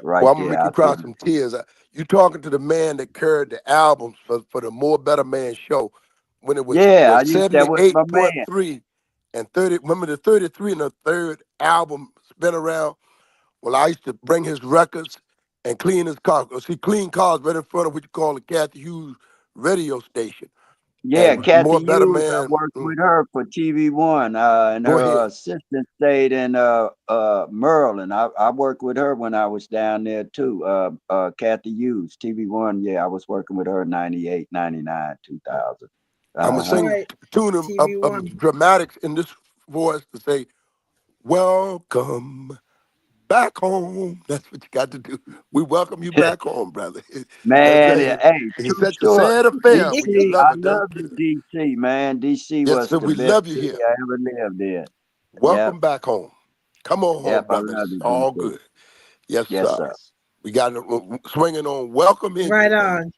Right Well, I'm gonna there make you out there. cry some tears. You talking to the man that carried the albums for the More Better Man show when it was Yeah, what I used that was my man. 78.3 and 30. Remember the 33 and the third album spin around? Well, I used to bring his records and clean his car. See, clean cars right in front of what you call the Kathy Hughes radio station. Yeah, And Kathy More Better Hughes, I Man. worked with her for TV1, and Go her ahead. assistant stayed in Maryland. I worked with her when I was down there too. Kathy Hughes, TV1. Yeah, I was working with her in 98, 99, 2000. I'm gonna sing Right. a tune TV1. of dramatics in this voice to say, "Welcome back home." That's what you got to do. We welcome you back home, brother. That's Man, it. hey, It's true such a story. sad affair when you DC, love I it, don't love you? you, DC, man. DC Yes, was sir. the We best love you city here. I ever lived in. Yep, Welcome back home. Come on home, yep, I brother. love It's you, all DC. good. Yes, Yes, sir. sir. We got it swinging on Welcome Right Engine, brother. on.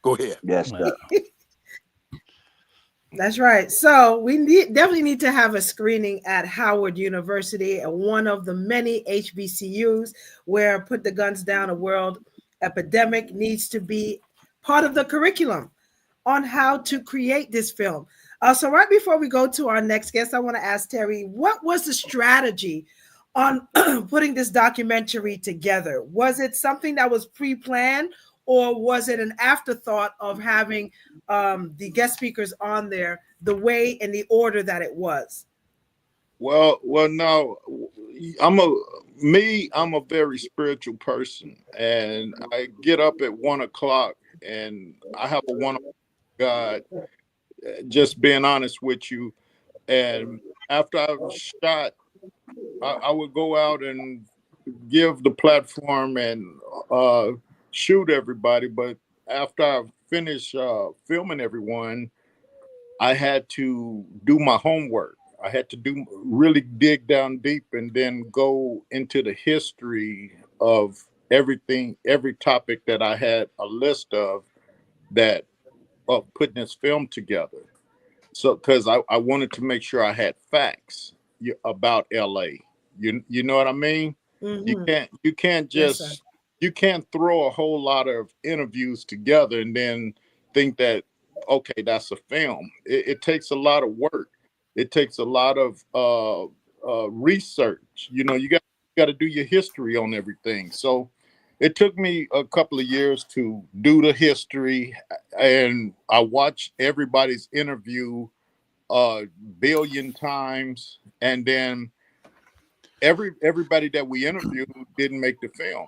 Go ahead. Yes, sir. That's right. So we definitely need to have a screening at Howard University, one of the many HBCUs where Put the Guns Down, a World Epidemic needs to be part of the curriculum on how to create this film. So right before we go to our next guest, I want to ask Terry, what was the strategy on putting this documentary together? Was it something that was pre-planned, or was it an afterthought of having the guest speakers on there the way and the order that it was? Well, no, I'm a very spiritual person, and I get up at 1 o'clock, and I have a one with God. Just being honest with you, and after I've shot, I would go out and give the platform and shoot everybody. But after I finish filming everyone, I had to do my homework. I had to really dig down deep and then go into the history of everything, every topic that I had a list that of putting this film together. So, because I wanted to make sure I had facts about LA. You know what I mean? Mm-hmm. You can't Yes, sir. just you can't throw a whole lot of interviews together and then think that okay, that's a film. It takes a lot of work. It takes a lot of research. You know, you got to do your history on everything. So it took me a couple of years to do the history, and I watched everybody's interview a billion times, and then everybody that we interviewed didn't make the film.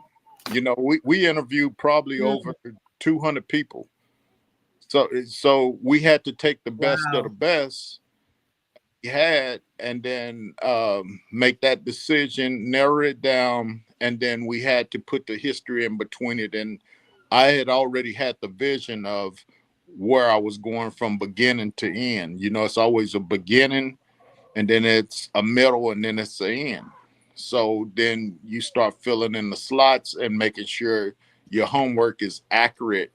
You know, we interviewed probably over 200 people. So we had to take the best of the Wow. best we had, and then make that decision, narrow it down, and then we had to put the history in between it. And I had already had the vision of where I was going from beginning to end. You know, it's always a beginning, and then it's a middle, and then it's the end. So then you start filling in the slots and making sure your homework is accurate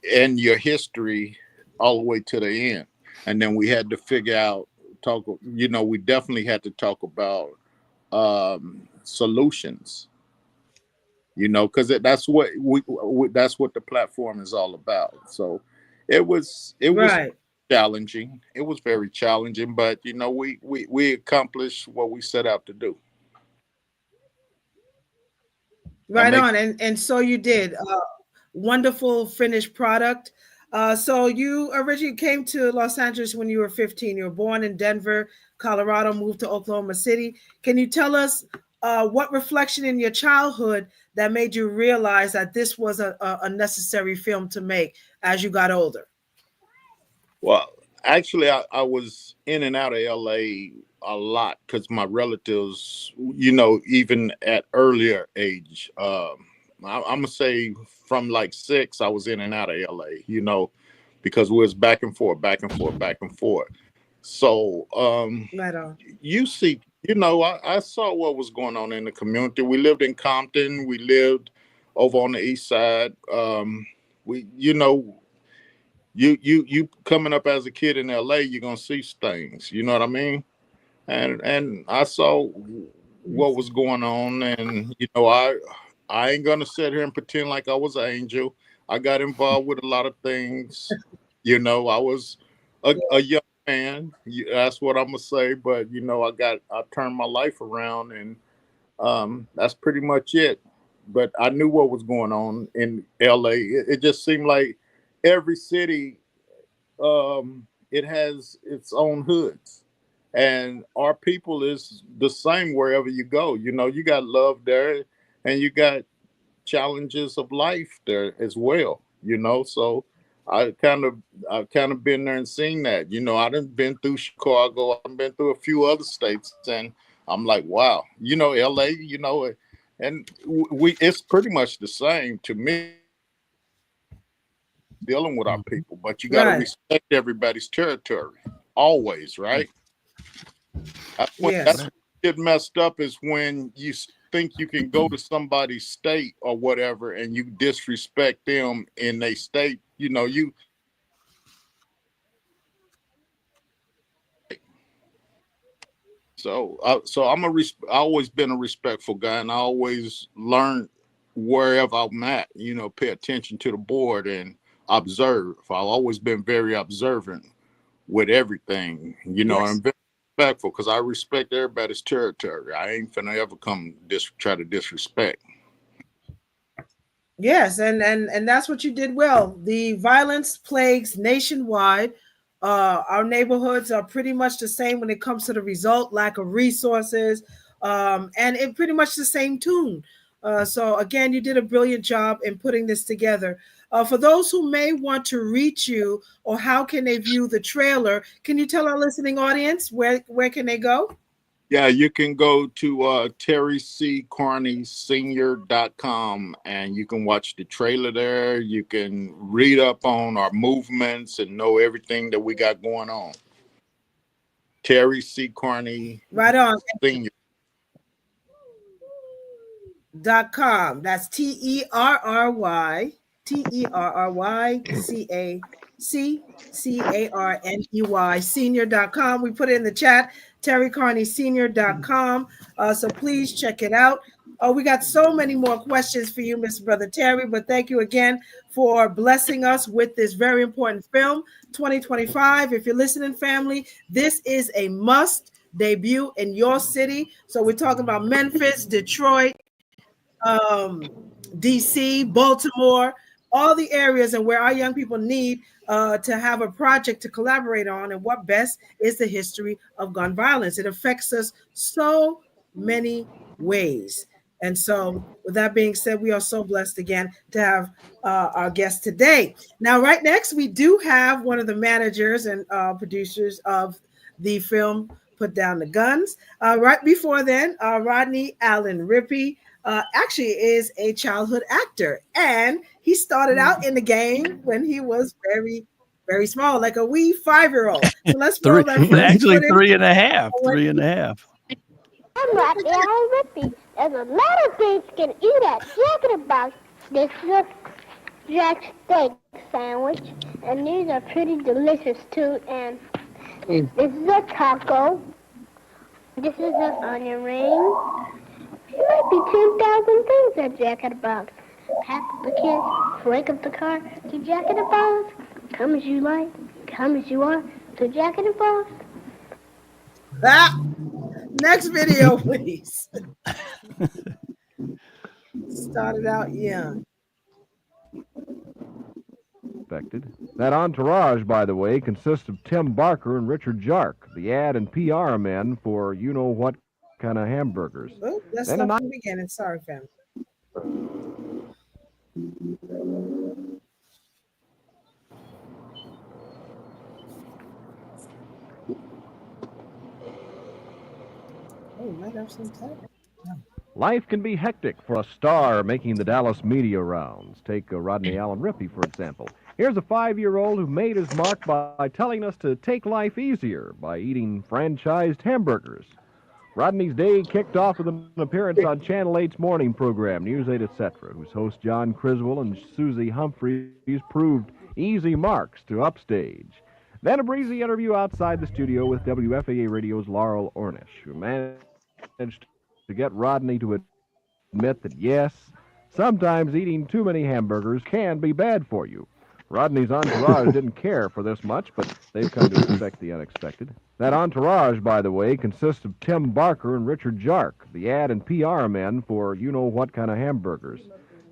in your history all the way to the end. And then we had to figure out, we definitely had to talk about solutions, because that's what that's what the platform is all about. So it was Right. challenging. It was very challenging, but we accomplished what we set out to do. That Right make on. And so you did. Wonderful finished product. So you originally came to Los Angeles when you were 15. You were born in Denver, Colorado, moved to Oklahoma City. Can you tell us what reflection in your childhood that made you realize that this was a necessary film to make as you got older? Well, actually, I was in and out of LA a lot because my relatives, even at earlier age, I'm gonna say from like 6, I was in and out of LA, because we was back and forth, back and forth, back and forth. So Right on. you see, I saw what was going on in the community. We lived in Compton. We lived over on the east side. We, you coming up as a kid in LA, you're gonna see things. You know what I mean? And I saw what was going on, and I ain't gonna sit here and pretend like I was an angel. I got involved with a lot of things. I was a young man. That's what I'm gonna say. But I turned my life around, and that's pretty much it. But I knew what was going on in LA. It just seemed like every city, it has its own hoods, and our people is the same wherever you go. You got love there, and you got challenges of life there as well. So I've kind of been there and seen that. I done been through Chicago. I've been through a few other states, and I'm like, wow. LA. And we it's pretty much the same to me, dealing with our people, but you got to Right. respect everybody's territory always, right? That's Yes. what get messed up, is when you think you can go to somebody's state or whatever and you disrespect them in their state. So I always been a respectful guy, and I always learn wherever I'm at. Pay attention to the board and observe. I've always been very observant with everything. Yes. I'm very respectful because I respect everybody's territory. I ain't finna ever try to disrespect. Yes, and that's what you did well. The violence plagues nationwide. Our neighborhoods are pretty much the same when it comes to the result, lack of resources, and it pretty much the same tune. So again, you did a brilliant job in putting this together. For those who may want to reach you, or how can they view the trailer? Can you tell our listening audience where can they go? Yeah, you can go to terrycarneysenior.com, and you can watch the trailer there. You can read up on our movements and know everything that we got going on. Terry C. Carney Right on. Senior. .com. That's TerryCarney senior.com. We put it in the chat, terrycarneysenior.com. So please check it out. We got so many more questions for you, Mr. Brother Terry, but thank you again for blessing us with this very important film, 2025. If you're listening, family, this is a must debut in your city. So we're talking about Memphis, Detroit, DC, Baltimore, all the areas and where our young people need to have a project to collaborate on. And what best is the history of gun violence? It affects us so many ways. And so, with that being said, we are so blessed again to have our guest today. Now, right next, we do have one of the managers and producers of the film Put Down the Guns. Right before then, Rodney Allen Rippey actually is a childhood actor, and he started out in the game when he was very, very small, like a wee 5-year-old. So let's roll that first Actually, footage. 3.5. 3.5. I'm Rodney Allen Rippey. There's a lot of things you can eat at Jack in the Box. This is a Jack steak sandwich, and these are pretty delicious too. And this is a taco. This is an onion ring. There might be 10,000 things at Jack in the Box. Pack up the kids, break up the car to Jack in the Box. Come as you like, come as you are to Jack in the Box. Next video, please. Started out young. That entourage, by the way, consists of Tim Barker and Richard Jark, the ad and PR men for you-know-what Kind of Hamburgers. Oh, let's Then a start nice from the beginning. Sorry, family. Oh, might have some time. Life can be hectic for a star making the Dallas media rounds. Take Rodney Allen Rippey, for example. Here's a 5-year-old who made his mark by telling us to take life easier by eating franchised hamburgers. Rodney's day kicked off with an appearance on Channel 8's morning program, News 8, etc., whose hosts John Criswell and Susie Humphreys proved easy marks to upstage. Then a breezy interview outside the studio with WFAA Radio's Laurel Ornish, who managed to get Rodney to admit that, yes, sometimes eating too many hamburgers can be bad for you. Rodney's entourage didn't care for this much, but they've come to expect the unexpected. That entourage, by the way, consists of Tim Barker and Richard Jark, the ad and PR men for you-know-what kind of hamburgers.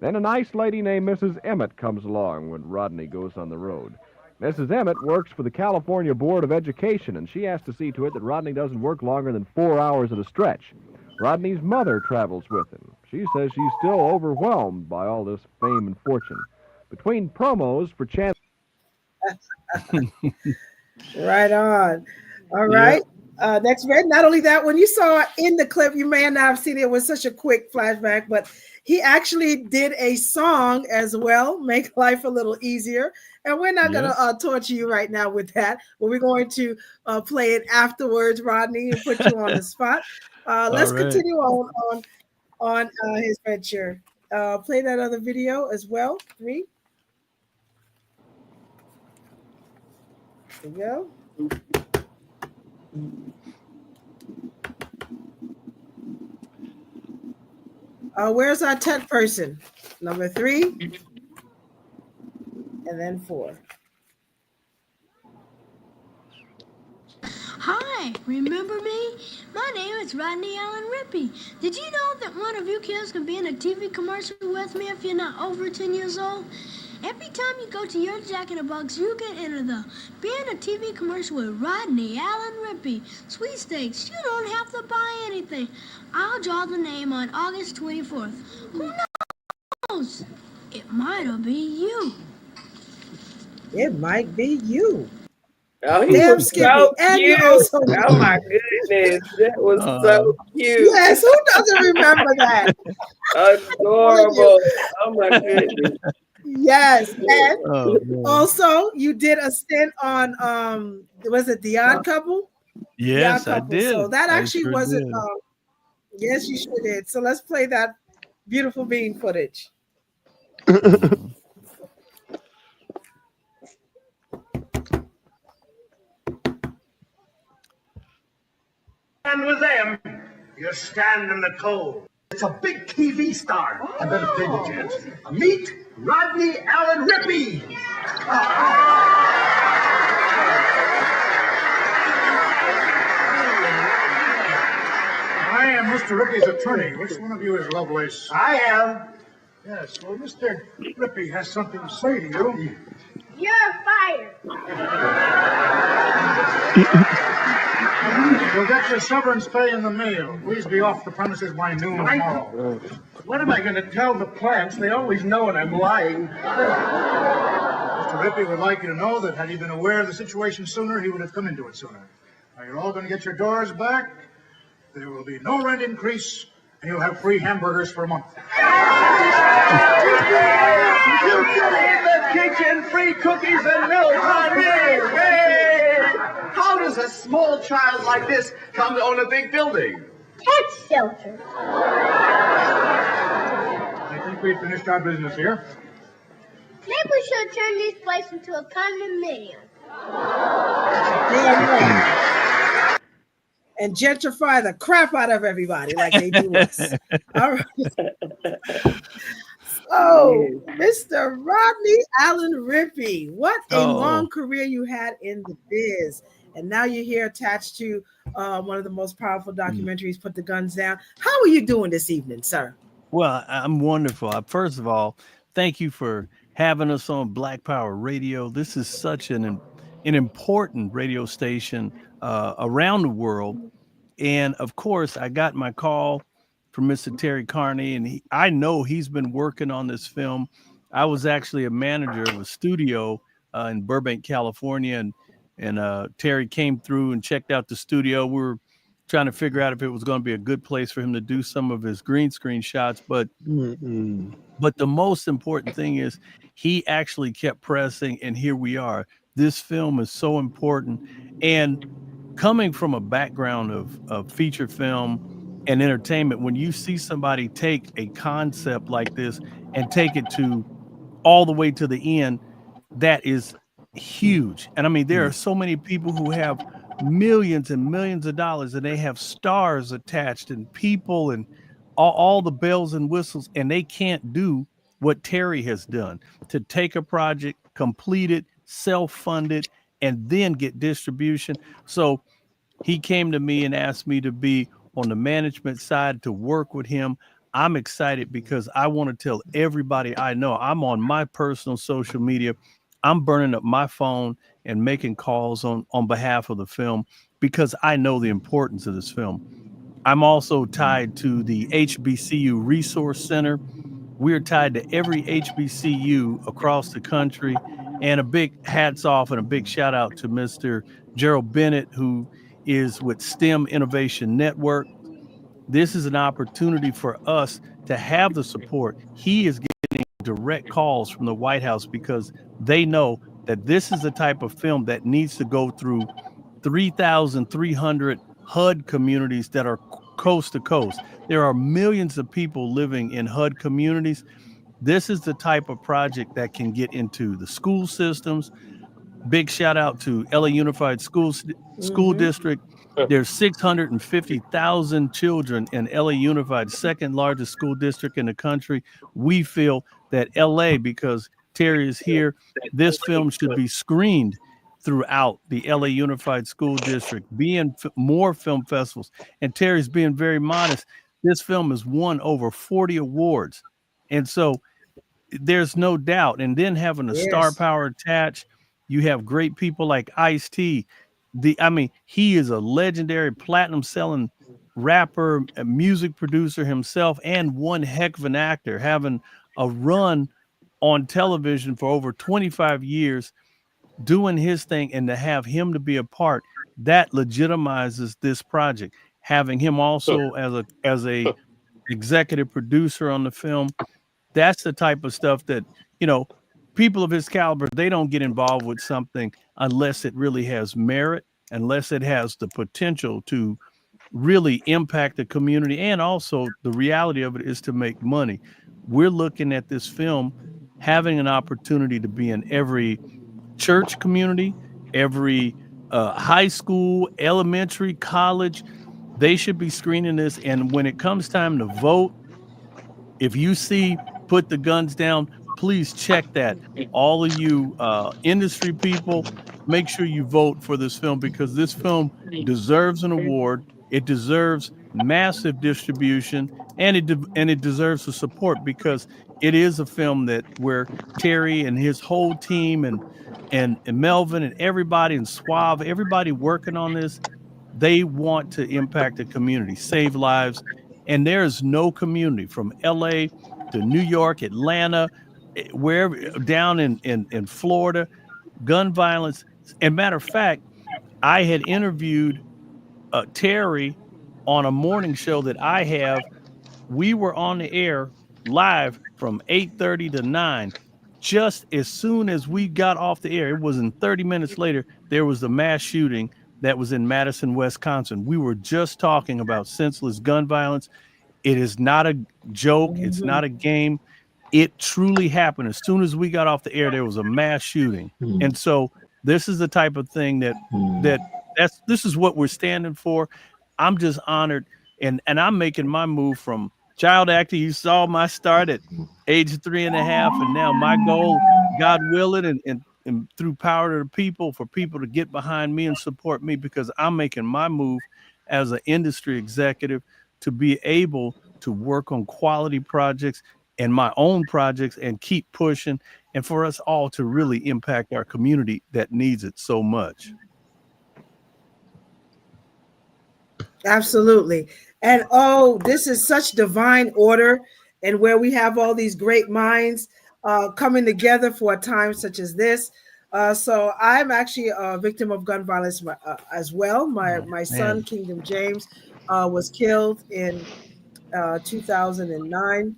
Then a nice lady named Mrs. Emmett comes along when Rodney goes on the road. Mrs. Emmett works for the California Board of Education, and she has to see to it that Rodney doesn't work longer than 4 hours at a stretch. Rodney's mother travels with him. She says she's still overwhelmed by all this fame and fortune. Between promos for Channel... Right on. All right. Next, Red. Not only that, when you saw in the clip, you may not have seen it, it was such a quick flashback, but he actually did a song as well, Make Life a Little Easier. And we're not going to torture you right now with that, but we're going to play it afterwards, Rodney, and put you on the spot. Let's continue on his venture. Play that other video as well. 3. There you go. Where's our 10th person? Number 3. And then 4. Hi, remember me? My name is Rodney Allen Rippey. Did you know that one of you kids can be in a TV commercial with me if you're not over 10 years old? Every time you go to your Jack in the Box, you get into the Be in a TV commercial with Rodney Allen Rippey sweepstakes. You don't have to buy anything. I'll draw the name on August 24th. Who knows? It might'll be you. It might be you. Oh, he Damn, was Skippy. so And cute. you also Oh my goodness, that was so cute. Yes, who doesn't remember that? Adorable. Oh my goodness. Yes, and also you did a stint on was it The Odd Couple? Yes, The Odd I Couple. did. So that I actually sure wasn't. did. Yes, you sure did. So let's play that beautiful bean footage. And with them, you stand in the cold. It's a big TV star. I better take a chance. Meet Rodney Allen Rippey. I am Mr. Rippey's attorney. Which one of you is Lovelace? I am. Yes, well, Mr. Rippey has something to say to you. You're fired. You'll get your severance pay in the mail. Please be off the premises by noon tomorrow. What am I going to tell the plants? They always know when I'm lying. Mr. Rippey would like you to know that had he been aware of the situation sooner, he would have come into it sooner. Now, you're all going to get your doors back. There will be no rent increase, and you'll have free hamburgers for a month. You get in the kitchen, free cookies and milk, honey. Hey! How does a small child like this come to own a big building? Tax shelter. I think we've finished our business here. Maybe we should turn this place into a condominium. And gentrify the crap out of everybody like they do us. All right. Oh, Mr. Rodney Allen Rippey, what a long career you had in the biz. And now you're here attached to one of the most powerful documentaries, Put the Guns Down. How are you doing this evening, sir? Well, I'm wonderful. First of all, thank you for having us on Black Power Radio. This is such an important radio station around the world. And of course, I got my call from Mr. Terry Carney, and I know he's been working on this film. I was actually a manager of a studio in Burbank, California, and Terry came through and checked out the studio. We were trying to figure out if it was going to be a good place for him to do some of his green screen shots, but the most important thing is he actually kept pressing, and here we are. This film is so important, and coming from a background of feature film and entertainment, when you see somebody take a concept like this and take it to all the way to the end, that is huge. And I mean, there are so many people who have millions and millions of dollars, and they have stars attached and people and all the bells and whistles, and they can't do what Terry has done to take a project, complete it, self-fund it, and then get distribution. So he came to me and asked me to be on the management side to work with him. I'm excited because I want to tell everybody I know. I'm on my personal social media. I'm burning up my phone and making calls on behalf of the film because I know the importance of this film. I'm also tied to the HBCU Resource Center. We're tied to every HBCU across the country. And a big hats off and a big shout out to Mr. Gerald Bennett, who is with STEM Innovation Network. This is an opportunity for us to have the support. He is getting direct calls from the White House because they know that this is the type of film that needs to go through 3,300 HUD communities that are coast to coast. There are millions of people living in HUD communities. This is the type of project that can get into the school systems. Big shout out to LA Unified School District. There's 650,000 children in LA Unified, second largest school district in the country. We feel that LA, because Terry is here, this film should be screened throughout the LA Unified School District, be in more film festivals. And Terry's being very modest. This film has won over 40 awards. And so there's no doubt. And then having a star Yes. power attached, you have great people like Ice-T. I mean, he is a legendary platinum selling rapper, a music producer himself, and one heck of an actor, having a run on television for over 25 years, doing his thing, and to have him to be a part, that legitimizes this project. Having him also as a executive producer on the film, that's the type of stuff that, you know, people of his caliber, they don't get involved with something unless it really has merit, unless it has the potential to really impact the community. And also the reality of it is to make money. We're looking at this film having an opportunity to be in every church community, every high school, elementary, college. They should be screening this. And when it comes time to vote, if you see put the guns down, please check that. All of you industry people, make sure you vote for this film because this film deserves an award. It deserves massive distribution, and it deserves the support because it is a film that where Terry and his whole team and Melvin and everybody and Suave, everybody working on this, they want to impact the community, save lives. And there is no community from LA to New York, Atlanta, wherever down in Florida, gun violence. And matter of fact, I had interviewed Terry on a morning show that I have. We were on the air live from 8:30 to 9. Just as soon as we got off the air, it wasn't 30 minutes later, there was the mass shooting that was in Madison, Wisconsin. We were just talking about senseless gun violence. It is not a joke. It's not a game. It truly happened. As soon as we got off the air, there was a mass shooting. And so this is the type of thing this is what we're standing for. I'm just honored, and I'm making my move from child actor. You saw my start at age 3.5, and now my goal, God willing, and through power to the people, for people to get behind me and support me because I'm making my move as an industry executive to be able to work on quality projects and my own projects and keep pushing, and for us all to really impact our community that needs it so much. Absolutely. And oh, this is such divine order, and where we have all these great minds coming together for a time such as this. So I'm actually a victim of gun violence as well. My son, Man, Kingdom James, was killed in 2009.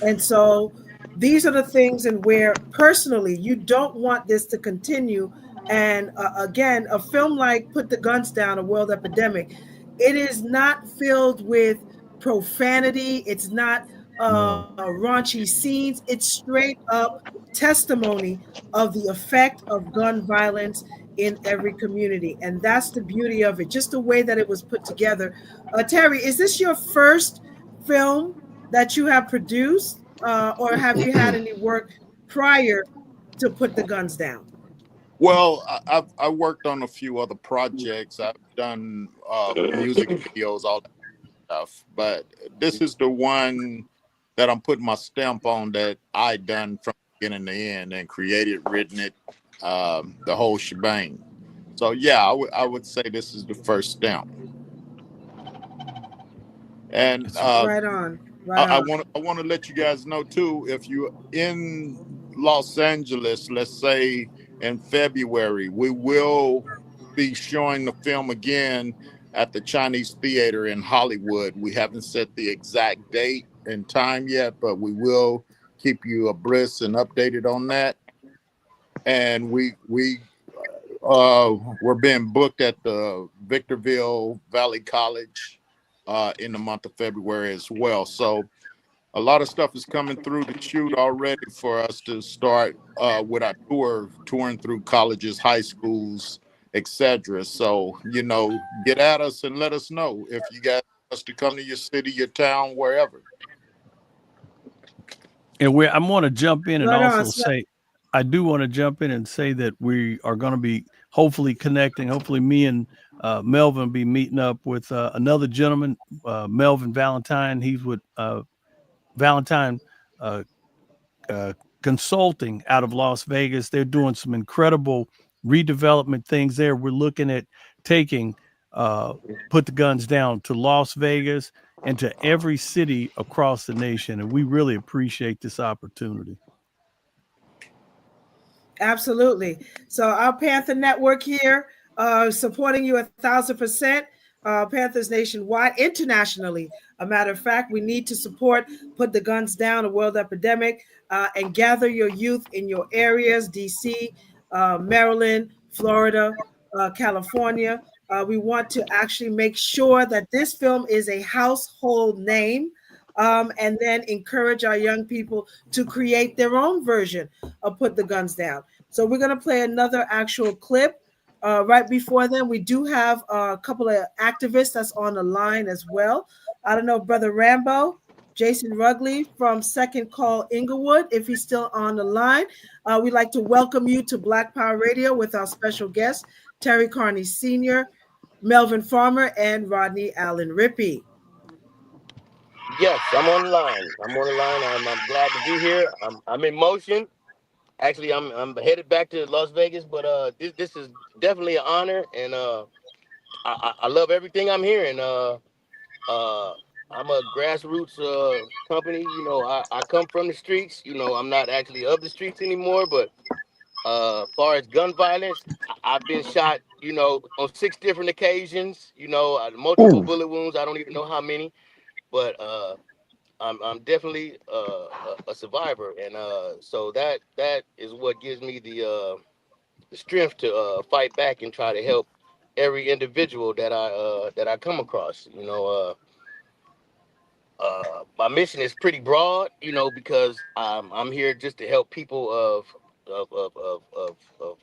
And so these are the things, and where personally you don't want this to continue. And again, a film like Put the Guns Down, A World Epidemic, it is not filled with profanity. It's not no. raunchy scenes. It's straight up testimony of the effect of gun violence in every community. And that's the beauty of it, just the way that it was put together. Terry, is this your first film that you have produced, or have you had any work prior to Put the Guns Down? Well, I worked on a few other projects. I've done music videos, all that stuff, but this is the one that I'm putting my stamp on, that I done from beginning to end and created, written it, the whole shebang. So yeah, I would say this is the first stamp. And Right on, right on. I want to let you guys know too, if you're in Los Angeles, let's say in February, we will be showing the film again at the Chinese Theater in Hollywood. We haven't set the exact date and time yet, but we will keep you abreast and updated on that. And we're being booked at the Victorville Valley College in the month of February as well. So a lot of stuff is coming through the shoot already for us to start with our touring through colleges, high schools, etc. So, get at us and let us know if you got us to come to your city, your town, wherever. And I want to jump in and Right on. also say, I do want to jump in and say that we are going to be hopefully connecting. Hopefully, me and Melvin will be meeting up with another gentleman, Melvin Valentine. He's with Valentine uh, uh, Consulting out of Las Vegas. They're doing some incredible redevelopment things there. We're looking at taking Put the Guns Down to Las Vegas and to every city across the nation. And we really appreciate this opportunity. Absolutely. So our Panther Network here, supporting you 1,000%. Panthers nationwide, internationally. A matter of fact, we need to support Put the Guns Down, A World Epidemic, and gather your youth in your areas, DC, Maryland, Florida, California. We want to actually make sure that this film is a household name, and then encourage our young people to create their own version of Put the Guns Down. So we're going to play another actual clip. Right before then, we do have a couple of activists that's on the line as well. I don't know, Brother Rambo, Jason Rugley from Second Call Inglewood, if he's still on the line. We'd like to welcome you to Black Power Radio with our special guests, Terry Carney Sr., Melvin Farmer, and Rodney Allen Rippey. Yes, I'm on the line. I'm glad to be here. I'm in motion. Actually, I'm headed back to Las Vegas, but this is definitely an honor, and I love everything I'm hearing. Uh, I'm a grassroots company. I come from the streets. I'm not actually of the streets anymore, but far as gun violence, I've been shot. On 6 different occasions. Multiple bullet wounds. I don't even know how many, but I'm definitely a survivor, and so that is what gives me the strength to fight back and try to help every individual that I come across. My mission is pretty broad, because I'm here just to help people of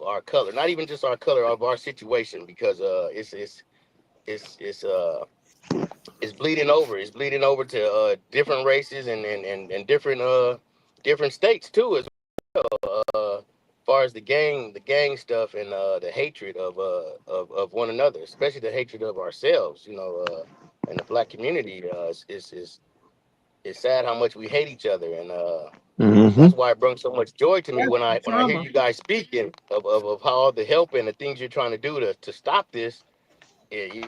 our color, not even just our color, of our situation, because it's it's bleeding over. It's bleeding over to different races and different states too, as far as the gang stuff, and the hatred of one another, especially the hatred of ourselves. In the black community, it's sad how much we hate each other, and that's why it brings so much joy to me Yes, when the I hear trauma. you guys speaking of how all the help and the things you're trying to do to stop this. Yeah,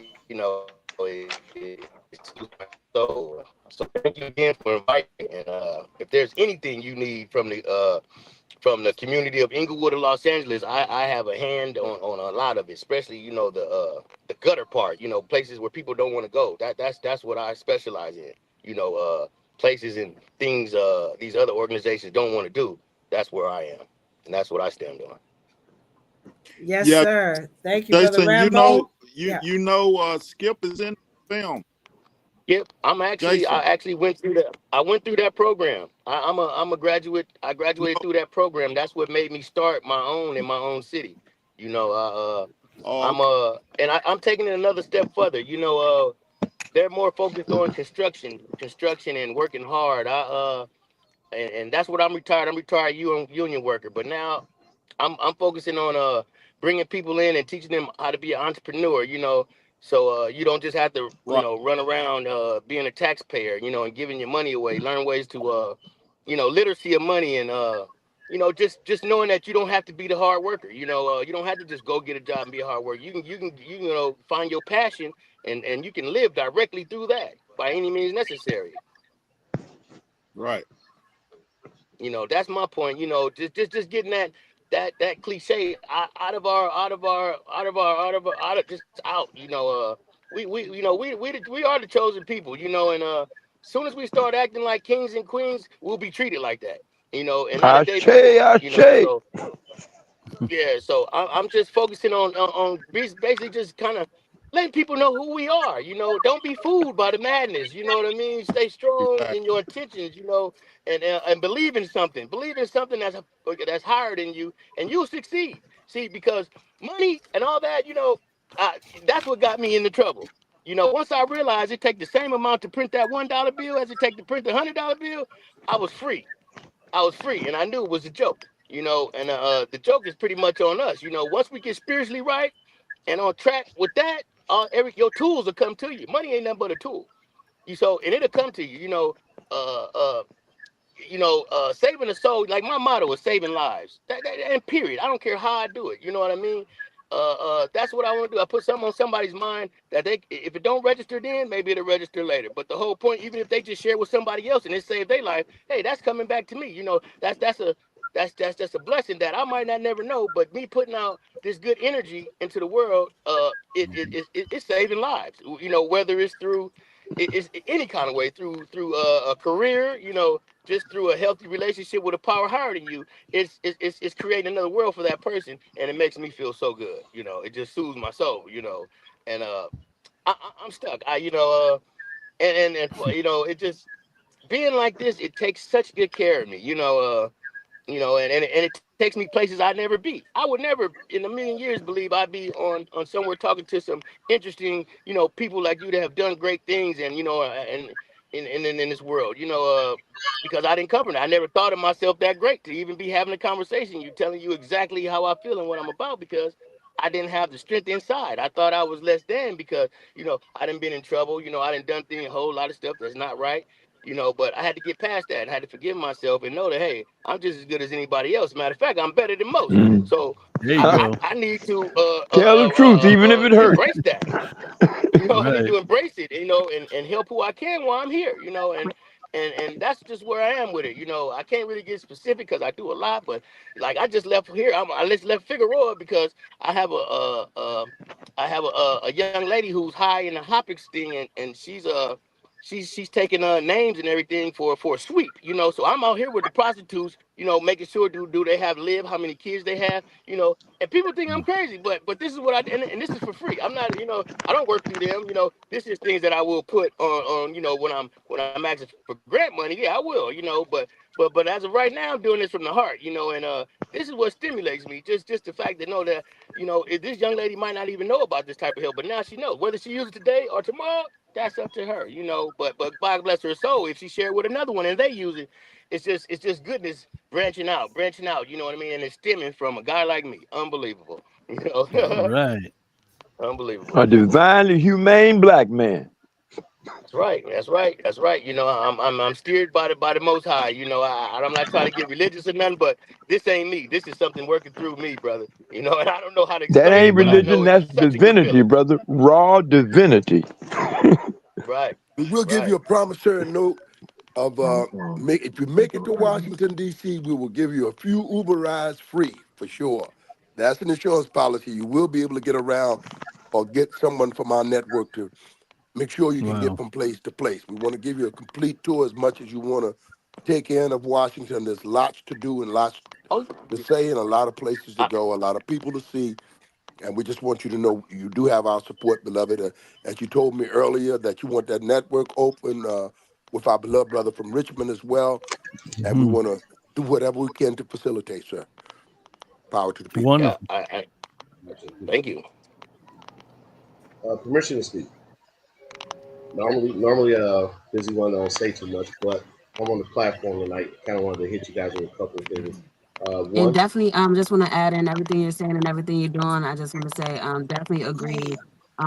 it soothes my soul. So thank you again for inviting me. And if there's anything you need from the community of Inglewood or Los Angeles, I have a hand on a lot of it, especially the gutter part. Places where people don't want to go. That's what I specialize in. Places and things these other organizations don't want to do. That's where I am, and that's what I stand on. Yes, Yeah, sir. Thank you, Brother Jason, Rambo. Yeah. Skip is in the film. Yep, I Jason. actually went through that program. I'm a graduate. I graduated through that program. That's what made me start my own in my own city. You know, Oh, I'm okay. and I'm taking it another step further. They're more focused on construction and working hard. And that's what I'm retired. I'm retired union worker. But now I'm focusing on bringing people in and teaching them how to be an entrepreneur. So you don't just have to Right. run around being a taxpayer. And giving your money away. Learn ways to literacy of money and just knowing that you don't have to be the hard worker. You don't have to just go get a job and be a hard worker. You can find your passion and you can live directly through that by any means necessary. Right. That's my point. Just getting that cliche out of just out. We are the chosen people. And as soon as we start acting like kings and queens, we'll be treated like that. And not a day Ashe, before. ashe. So yeah, so I'm just focusing on basically just kind of letting people know who we are. Don't be fooled by the madness. You know what I mean? Stay strong in your intentions. And believe in something. Believe in something that's higher than you, and you'll succeed. See, because money and all that, that's what got me into trouble. Once I realized it take the same amount to print that $1 bill as it take to print the $100 bill, I was free. I was free, and I knew it was a joke. And the joke is pretty much on us. Once we get spiritually right and on track with that, your tools will come to you. Money ain't nothing but a tool. And it'll come to you. Uh, uh, saving a soul. Like my motto is saving lives. And period. I don't care how I do it. You know what I mean? That's what I want to do. I put something on somebody's mind that if it don't register then, maybe it'll register later. But the whole point, even if they just share with somebody else and it saved their life, hey, that's coming back to me. That's just a blessing that I might not never know. But me putting out this good energy into the world, it's saving lives. Whether it's through it's any kind of way through a career, just through a healthy relationship with a power higher than you, it's creating another world for that person, and it makes me feel so good. It just soothes my soul. And I'm stuck. It just being like this, it takes such good care of me. And it takes me places I'd never be. I would never in a million years believe I'd be on somewhere talking to some interesting, people like you that have done great things and and in this world, because I didn't cover it. I never thought of myself that great to even be having a conversation. You telling you exactly how I feel and what I'm about because I didn't have the strength inside. I thought I was less than because, I done been in trouble, I done done things, a whole lot of stuff that's not right. But I had to get past that and had to forgive myself and know that, hey, I'm just as good as anybody else. Matter of fact, I'm better than most. Mm. So There you I, go. I, I need to Tell the truth, even if it hurts. embrace that. I need Right. to embrace it, and help who I can while I'm here, and that's just where I am with it. I can't really get specific because I do a lot, but like I just left here. I just left Figueroa because I have a young lady who's high in the hopics thing, and she's taking names and everything for a sweep, So I'm out here with the prostitutes, making sure do they have live, how many kids they have, and people think I'm crazy, but this is what and this is for free. I'm not, I don't work through them, This is things that I will put on when I'm asking for grant money. Yeah, I will, but as of right now, I'm doing this from the heart, and this is what stimulates me. Just the fact that know that, if this young lady might not even know about this type of help, but now she knows whether she uses it today or tomorrow. That's up to her, But God bless her soul. If she share with another one and they use it, it's just goodness branching out. You know what I mean? And it's stemming from a guy like me. Unbelievable. All right. A Unbelievable. divinely humane black man. That's right. That's right. That's right. I'm steered by the Most High. I'm not trying to get religious or nothing, but this ain't me. This is something working through me, brother. And I don't know how to That explain ain't it, but I know religion, it's that's such a good divinity, feeling. brother. Raw divinity. Right. We will give Right. you a promissory note of if you make it to Washington D.C., we will give you a few Uber rides free for sure. That's an insurance policy. You will be able to get around or get someone from our network to make sure you can get Wow. from place to place. We want to give you a complete tour as much as you want to take in of Washington. There's lots to do and lots Oh, to say and a lot of places to go, a lot of people to see. And we just want you to know you do have our support, beloved. As you told me earlier, that you want that network open with our beloved brother from Richmond as well. And we Mhm. want to do whatever we can to facilitate, sir. Power to the people. yeah. Wonderful. I thank you. Permission to speak. Normally, busy one don't say too much, but I'm on the platform tonight. Kind of wanted to hit you guys with a couple of things. And One, definitely, just want to add in everything you're saying and everything you're doing. I just want to say, definitely agree,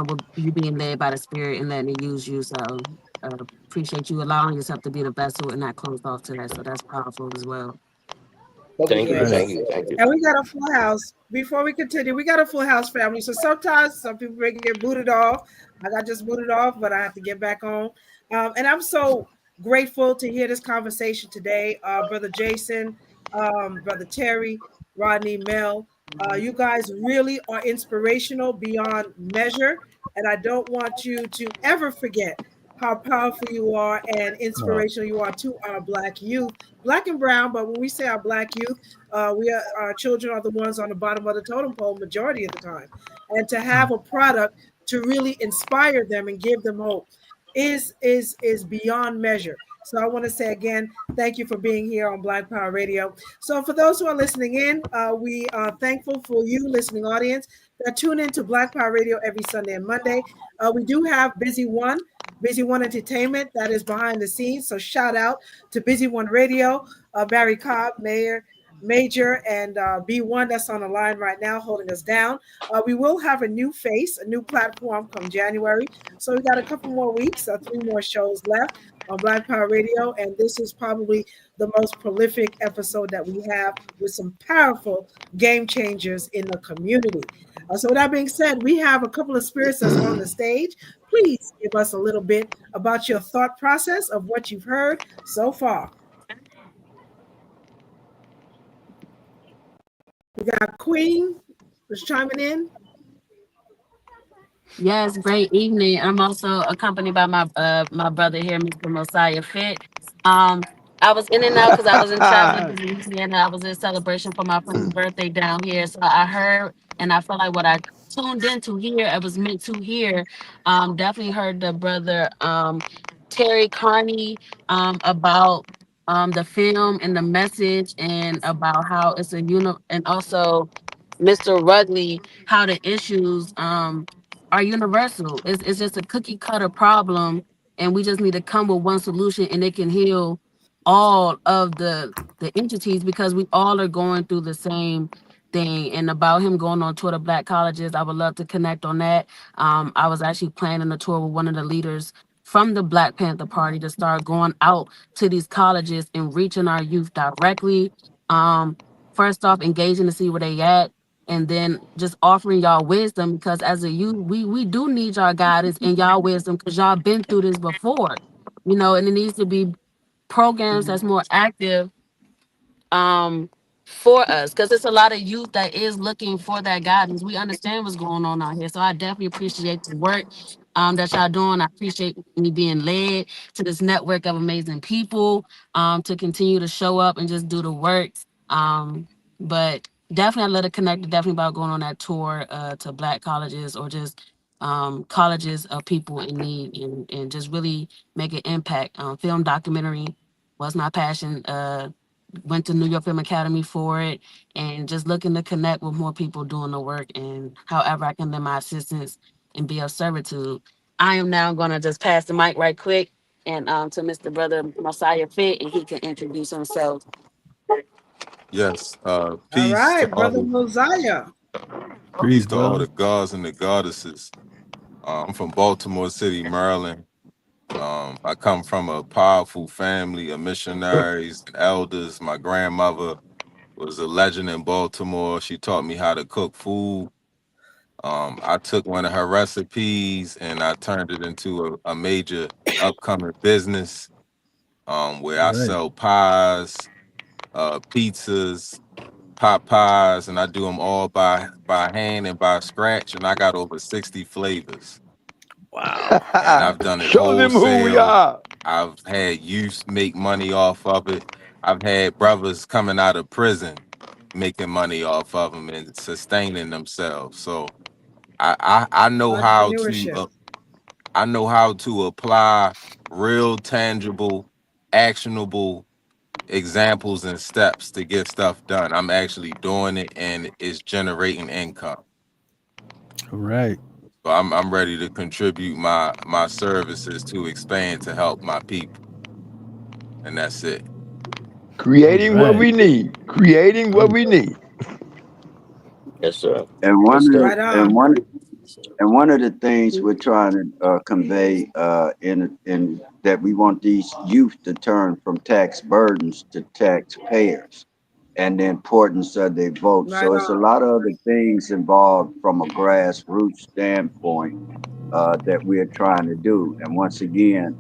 with you being led by the Spirit and letting it use you. So, appreciate you allowing yourself to be the vessel and not closed off to that. So that's powerful as well. focus Thank with you. this. Yes. Right. Thank you. Thank you. And we got a full house. Before we continue, we got a full house, family. So sometimes some people may get booted off. I got just booted off, but I have to get back on. And I'm so grateful to hear this conversation today. Brother Jason, Brother Terry, Rodney, Mel. You guys really are inspirational beyond measure. And I don't want you to ever forget how powerful you are and Wow. inspirational you are to our Black youth, Black and brown. But when we say our Black youth, our children are the ones on the bottom of the totem pole majority of the time, and to have a product to really inspire them and give them hope is beyond measure. So I want to say again, thank you for being here on Black Power Radio. So for those who are listening in, we are thankful for you, listening audience, that tune in to Black Power Radio every Sunday and Monday. We do have Busy One Entertainment that is behind the scenes. So shout out to Busy One Radio, Barry Cobb, Major, and B1 that's on the line right now holding us down. We will have a new face, a new platform come January. So we got a couple more weeks, 3 more shows left on Black Power Radio. And this is probably the most prolific episode that we have with some powerful game changers in the community. So with that being said, we have a couple of spirits that's on the stage. Please give us a little bit about your thought process of what you've heard so far. We got Queen was chiming in. Yes, great evening. I'm also accompanied by my brother here, Mr. Mosiah Fit. Um, I was in and out because I was in traveling to Louisiana. I was in celebration for my friend's birthday down here. So I heard and I felt like what I tuned in to hear, I was meant to hear. Definitely heard the brother Terry Carney about the film and the message and about how it's a and also Mr. Rugley, how the issues are universal. It's just a cookie cutter problem, and we just need to come with one solution, and it can heal all of the entities because we all are going through the same thing. And about him going on tour to Black colleges, I would love to connect on that. I was actually planning a tour with one of the leaders from the Black Panther Party to start going out to these colleges and reaching our youth directly. First off, engaging to see where they at, and then just offering y'all wisdom because as a youth, we do need y'all guidance and y'all wisdom because y'all been through this before, and it needs to be programs that's more active um for us because it's a lot of youth that is looking for that guidance. We understand what's going on out here. So I definitely appreciate the work that y'all doing. I appreciate me being led to this network of amazing people to continue to show up and just do the work. But definitely I let it connect definitely about going on that tour to Black colleges or just colleges of people in need and just really make an impact. Film documentary was my passion. Went to New York Film Academy for it, and just looking to connect with more people doing the work and however I can lend my assistance and be of servitude. I am now going to just pass the mic right quick and to Mr. Brother Messiah Fit, and he can introduce himself. Yes. All Peace right, to all Brother the Mosiah. peace Greetings, to all brother. the gods and the goddesses. I'm from Baltimore City, Maryland. I come from a powerful family of missionaries and elders. My grandmother was a legend in Baltimore. She taught me how to cook food. I took one of her recipes and I turned it into a major upcoming business where I Right. sell pies, pizzas, pot pies, and I do them all by hand and by scratch. And I got over 60 flavors. Wow. And I've done it Show them who we wholesale. are. I've had youth make money off of it. I've had brothers coming out of prison making money off of them and sustaining themselves. So I know how to Entrepreneurship. I know how to apply real, tangible, actionable examples and steps to get stuff done. I'm actually doing it and it's generating income. Right. So I'm ready to contribute my services to expand to help my people. And that's it. All Creating what right. we need. Creating what we need. Yes, sir. And Good stuff. Right on. one of the things we're trying to convey in that we want these youth to turn from tax burdens to taxpayers, and the importance of their vote. Right So it's a on. lot of other things involved from a grassroots standpoint that we're trying to do. And once again,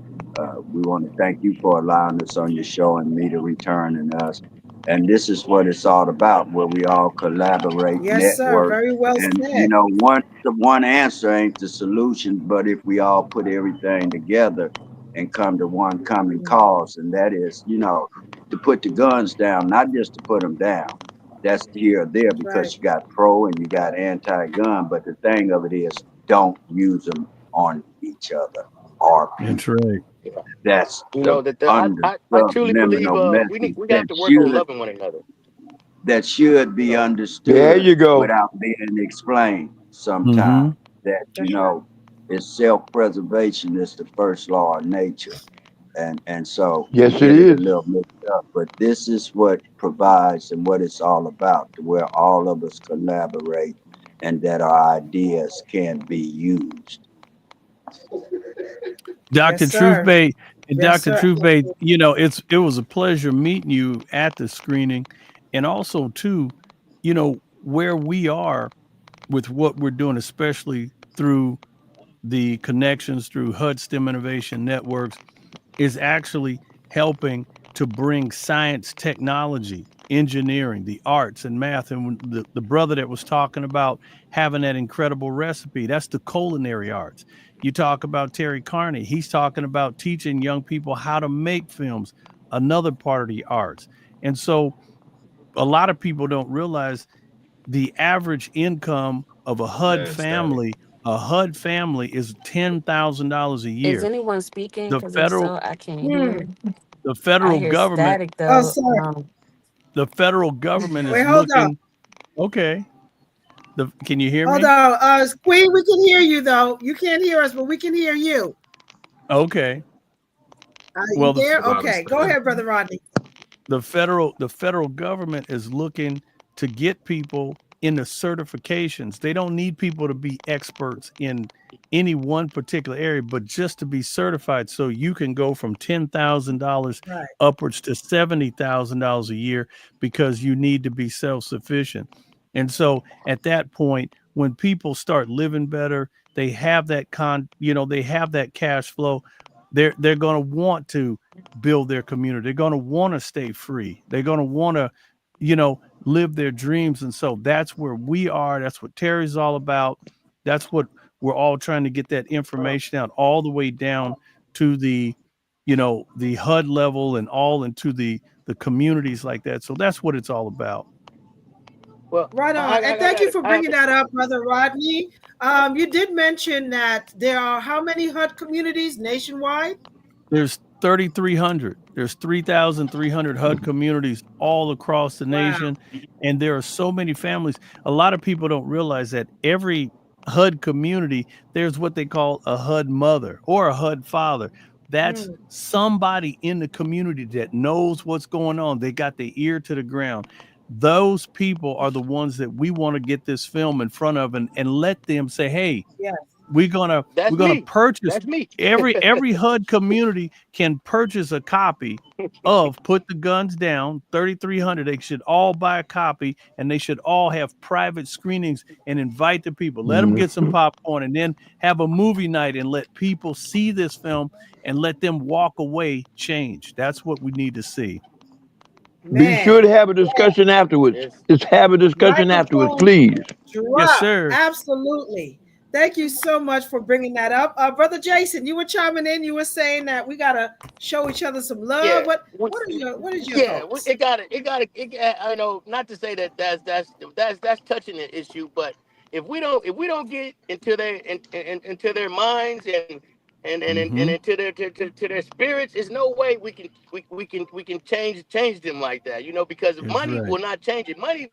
we want to thank you for allowing us on your show and me to return and us. And this is what it's all about, where we all collaborate, Yes, sir. network, Very well and said. one answer ain't the solution, but if we all put everything together and come to one common Mm, cause, and that is, to put the guns down, not just to put them down. That's here or there right. because you got pro and you got anti-gun, but the thing of it is, don't use them on each other or That's people. right. That's You the know that under I truly believe subliminal we message we have to work on loving one another. that should You be know. There understood you go. without being explained Mm-hmm. sometimes. That That's right. is self-preservation is the first law of nature. And so we Yes, it get it a is. little mixed up. But this is what provides and what it's all about, to where all of us collaborate and that our ideas can be used. Yes, Dr. sir. Truthbait and Yes, Dr. sir. Truthbait, it was a pleasure meeting you at the screening, and also too, where we are with what we're doing, especially through the connections through HUD STEM Innovation Networks, is actually helping to bring science, technology, engineering, the arts, and math. And when the brother that was talking about having that incredible recipe, that's the culinary arts. You talk about Terry Carney, he's talking about teaching young people how to make films, another part of the arts. And so a lot of people don't realize the average income of a HUD family is $10,000 a Is year. anyone speaking? The Because if federal so, I can't Hmm. hear. the I federal hear government static Oh, though. sorry. the federal government Wait, is hold on. looking. Okay. Can you hear Hold me? on. Queen, we can hear you though. You can't hear us, but we can hear you. Okay. You Well, there? That's what I was Okay. Go saying. ahead, Brother Rodney. the federal government is looking to get people in the certifications. They don't need people to be experts in any one particular area, but just to be certified, so you can go from $10,000 Right. upwards to $70,000 a year, because you need to be self-sufficient. And so at that point, when people start living better, they have they have that cash flow. They're going to want to build their community. They're going to want to stay free. They're going to want to, live their dreams. And so that's where we are. That's what Terry's all about. That's what we're all trying to get that information out all the way down to the HUD level and all into the communities like that. So that's what it's all about. Well, Right on. And thank you for bringing that up, Brother Rodney. You did mention that there are how many HUD communities nationwide? There's 3,300. There's 3,300 HUD communities all across the Wow. nation, and there are so many families. A lot of people don't realize that every HUD community, there's what they call a HUD mother or a HUD father. That's Mm, somebody in the community that knows what's going on. They got their ear to the ground. Those people are the ones that we want to get this film in front of, and let them say, hey, yes. we're gonna That's we're gonna me. purchase That's me. every HUD community can purchase a copy of Put the Guns Down 3300. They should all buy a copy, and they should all have private screenings and invite the people. Let them get some popcorn, and then have a movie night and let people see this film and let them walk away changed. That's what we need to see. Be sure Man, to have a discussion afterwards. Yes. Just have a discussion afterwards, microphone please. Yes, drop. sir. Absolutely. Thank you so much for bringing that up. Brother Jason, you were chiming in. You were saying that we got to show each other some love. Yeah. What is your Yeah, thoughts? I know, not to say that that's touching the issue, but if we don't get into their minds and Mm-hmm. into their spirits, there's no way we can change them like that, because That's money right. will not change it. Money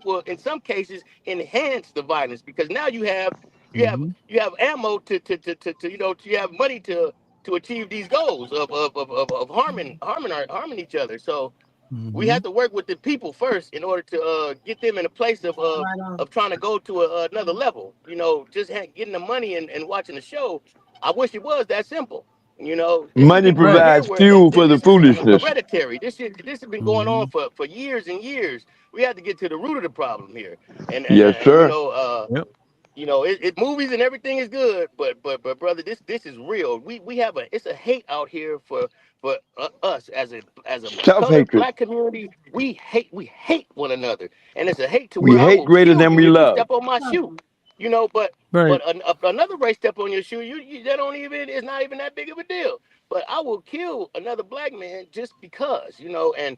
will in some cases enhance the violence, because now you have Mm-hmm. you have ammo to you have money to achieve these goals of harming each other. So we Mm-hmm. have to work with the people first in order to get them in a place of Right on. trying to go to another level. Just getting the money and watching the show. I wish it was that simple. This has Money been going Right. here provides where fuel for the this is foolishness. hereditary. This has been going Mm-hmm. on for years and years. We have to get to the root of the problem here. Yes, And sir. Yep. it movies and everything is good, but brother, this is real. We have it's a hate out here for us as a colored Self-hatred. black community. We hate one another, and it's a hate to We where I hate will greater kill than you we if you love. step on my shoe. But Right. another race step on your shoe, that don't even it's not even that big of a deal. But I will kill another black man just because, and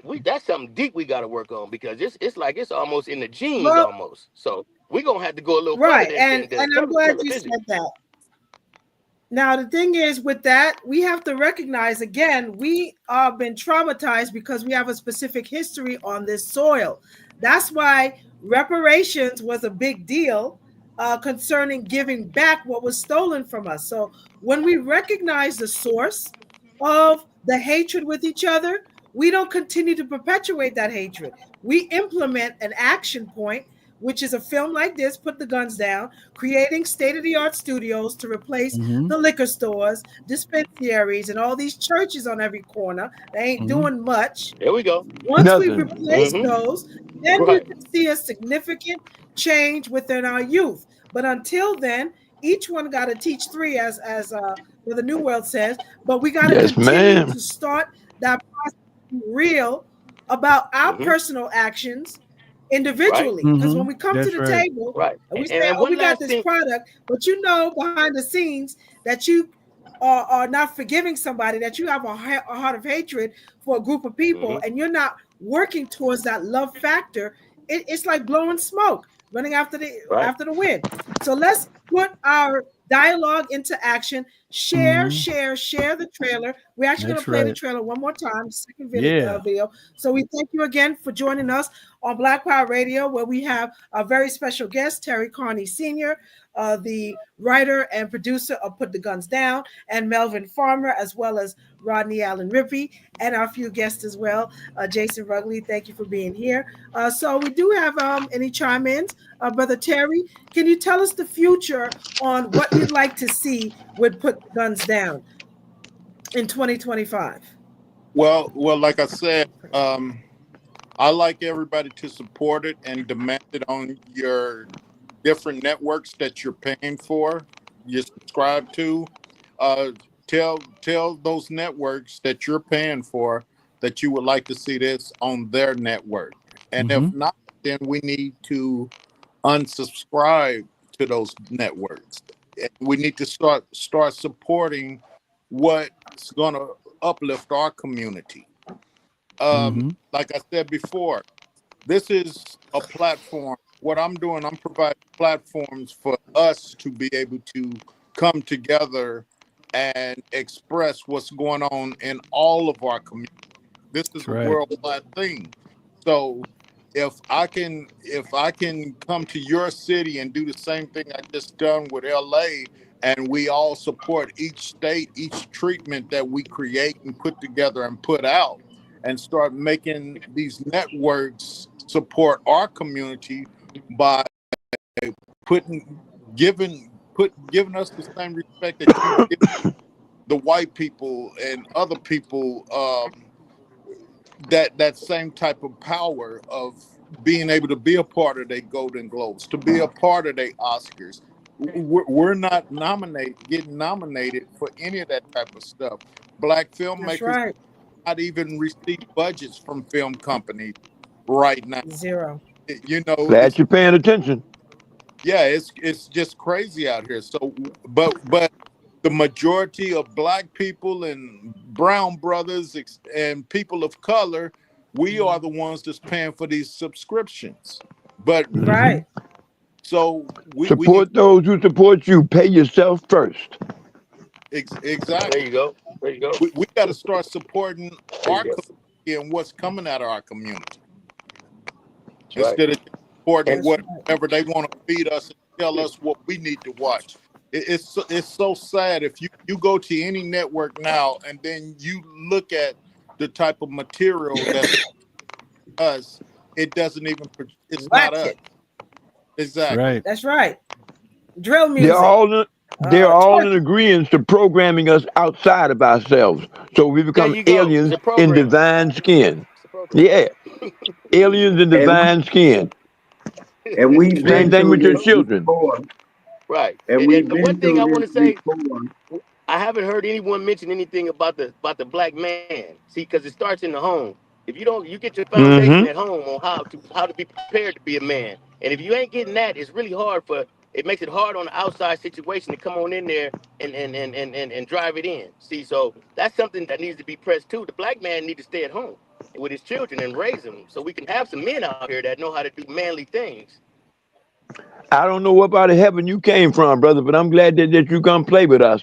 we that's something deep we got to work on, because it's like it's almost in the genes Well, almost. So we're gonna have to go a little further right. than And than, than I'm glad you television. said that. Now, the thing is, with that, we have to recognize again, we have been traumatized because we have a specific history on this soil. That's why reparations was a big deal concerning giving back what was stolen from us. So, when we recognize the source of the hatred with each other, we don't continue to perpetuate that hatred. We implement an action point, which is a film like this, Put the Guns Down, creating state of the art studios to replace Mm-hmm. the liquor stores, dispensaries, and all these churches on every corner. They ain't Mm-hmm. doing much. There we go. Once we Nothing. replace Mm-hmm. those, then you Right. can see a significant change within our youth. But until then, each one got to teach three, as the New World says. But we got to Yes, continue ma'am. to start that process real about our Mm-hmm. personal actions Right. individually. Because when Mm-hmm. we come to That's the right. table Right. and we And, say, and "Oh, one we got last this thing. product," but behind the scenes that you are not forgiving somebody, that you have a heart of hatred for a group of people, Mm-hmm. and you're not working towards that love factor, it's like blowing smoke, running Right. after the wind. So let's put our dialogue into action. Share, Mm-hmm. share, share the trailer. We're actually going to That's play the right. trailer one more time, second Yeah. video. So we thank you again for joining us on Black Power Radio, where we have a very special guest, Terry Carney Sr., the writer and producer of Put the Guns Down, and Melvin Farmer, as well as Rodney Allen Rippey, and our few guests as well. Jason Rugley, thank you for being here. So we do have any chime-ins. Brother Terry, can you tell us the future on what you'd like to see with Put the Guns Down in 2025? Well, like I said, I like everybody to support it and demand it on your different networks that you're paying for, you subscribe to. Uh, tell those networks that you're paying for that you would like to see this on their network. And Mm-hmm. if not, then we need to unsubscribe to those networks. And we need to start supporting what's going to uplift our community. Mm-hmm. Like I said before, this is a platform. What I'm doing, I'm providing platforms for us to be able to come together and express what's going on in all of our communities. This is That's a right. worldwide thing. So if I can come to your city and do the same thing I just done with LA, and we all support each state, each treatment that we create and put together and put out, and start making these networks support our community by putting giving giving us the same respect that you give the white people and other people, that same type of power of being able to be a part of their Golden Globes, to be a part of their Oscars. We're not getting nominated for any of that type of stuff. Black That's filmmakers right. not even receive budgets from film companies right now. Zero. You know, Glad it's you're paying attention. yeah, it's just crazy out here. So, but the majority of black people and brown brothers and people of color, we are the ones that's paying for these subscriptions. But Hmm. Right. so we need Support those who support you. Pay yourself first. exactly. There you go. There you go. We got to start supporting There our you go. community and what's coming out of our community That's right. instead of just supporting And That's right. whatever they want to feed us and tell us what we need to watch. It's so sad if you go to any network now and then you look at the type of material that's us, it doesn't even it's not us. Ratchet. Exactly. Right. That's right. Drill They're music. all in, they're all in Twerk. agreement to programming us outside of ourselves. So we there become you go. It's aliens a in programming. divine skin. It's a programming. Yeah, aliens in And we divine skin. and we've Same been thing through with your this children. before. Right. And And we've one been thing through I want to this say, before. I haven't heard anyone mention anything about the black man. See, because it starts in the home. If you don't, you get your foundation Hmm. at home on how to be prepared to be a man. And if you ain't getting that, it's really hard for. It makes it hard on the outside situation to come on in there and drive it in. See, so that's something that needs to be pressed too. The black man need to stay at home with his children and raise them, so we can have some men out here that know how to do manly things. I don't know what part of heaven you came from, brother, but I'm glad that you come play with us.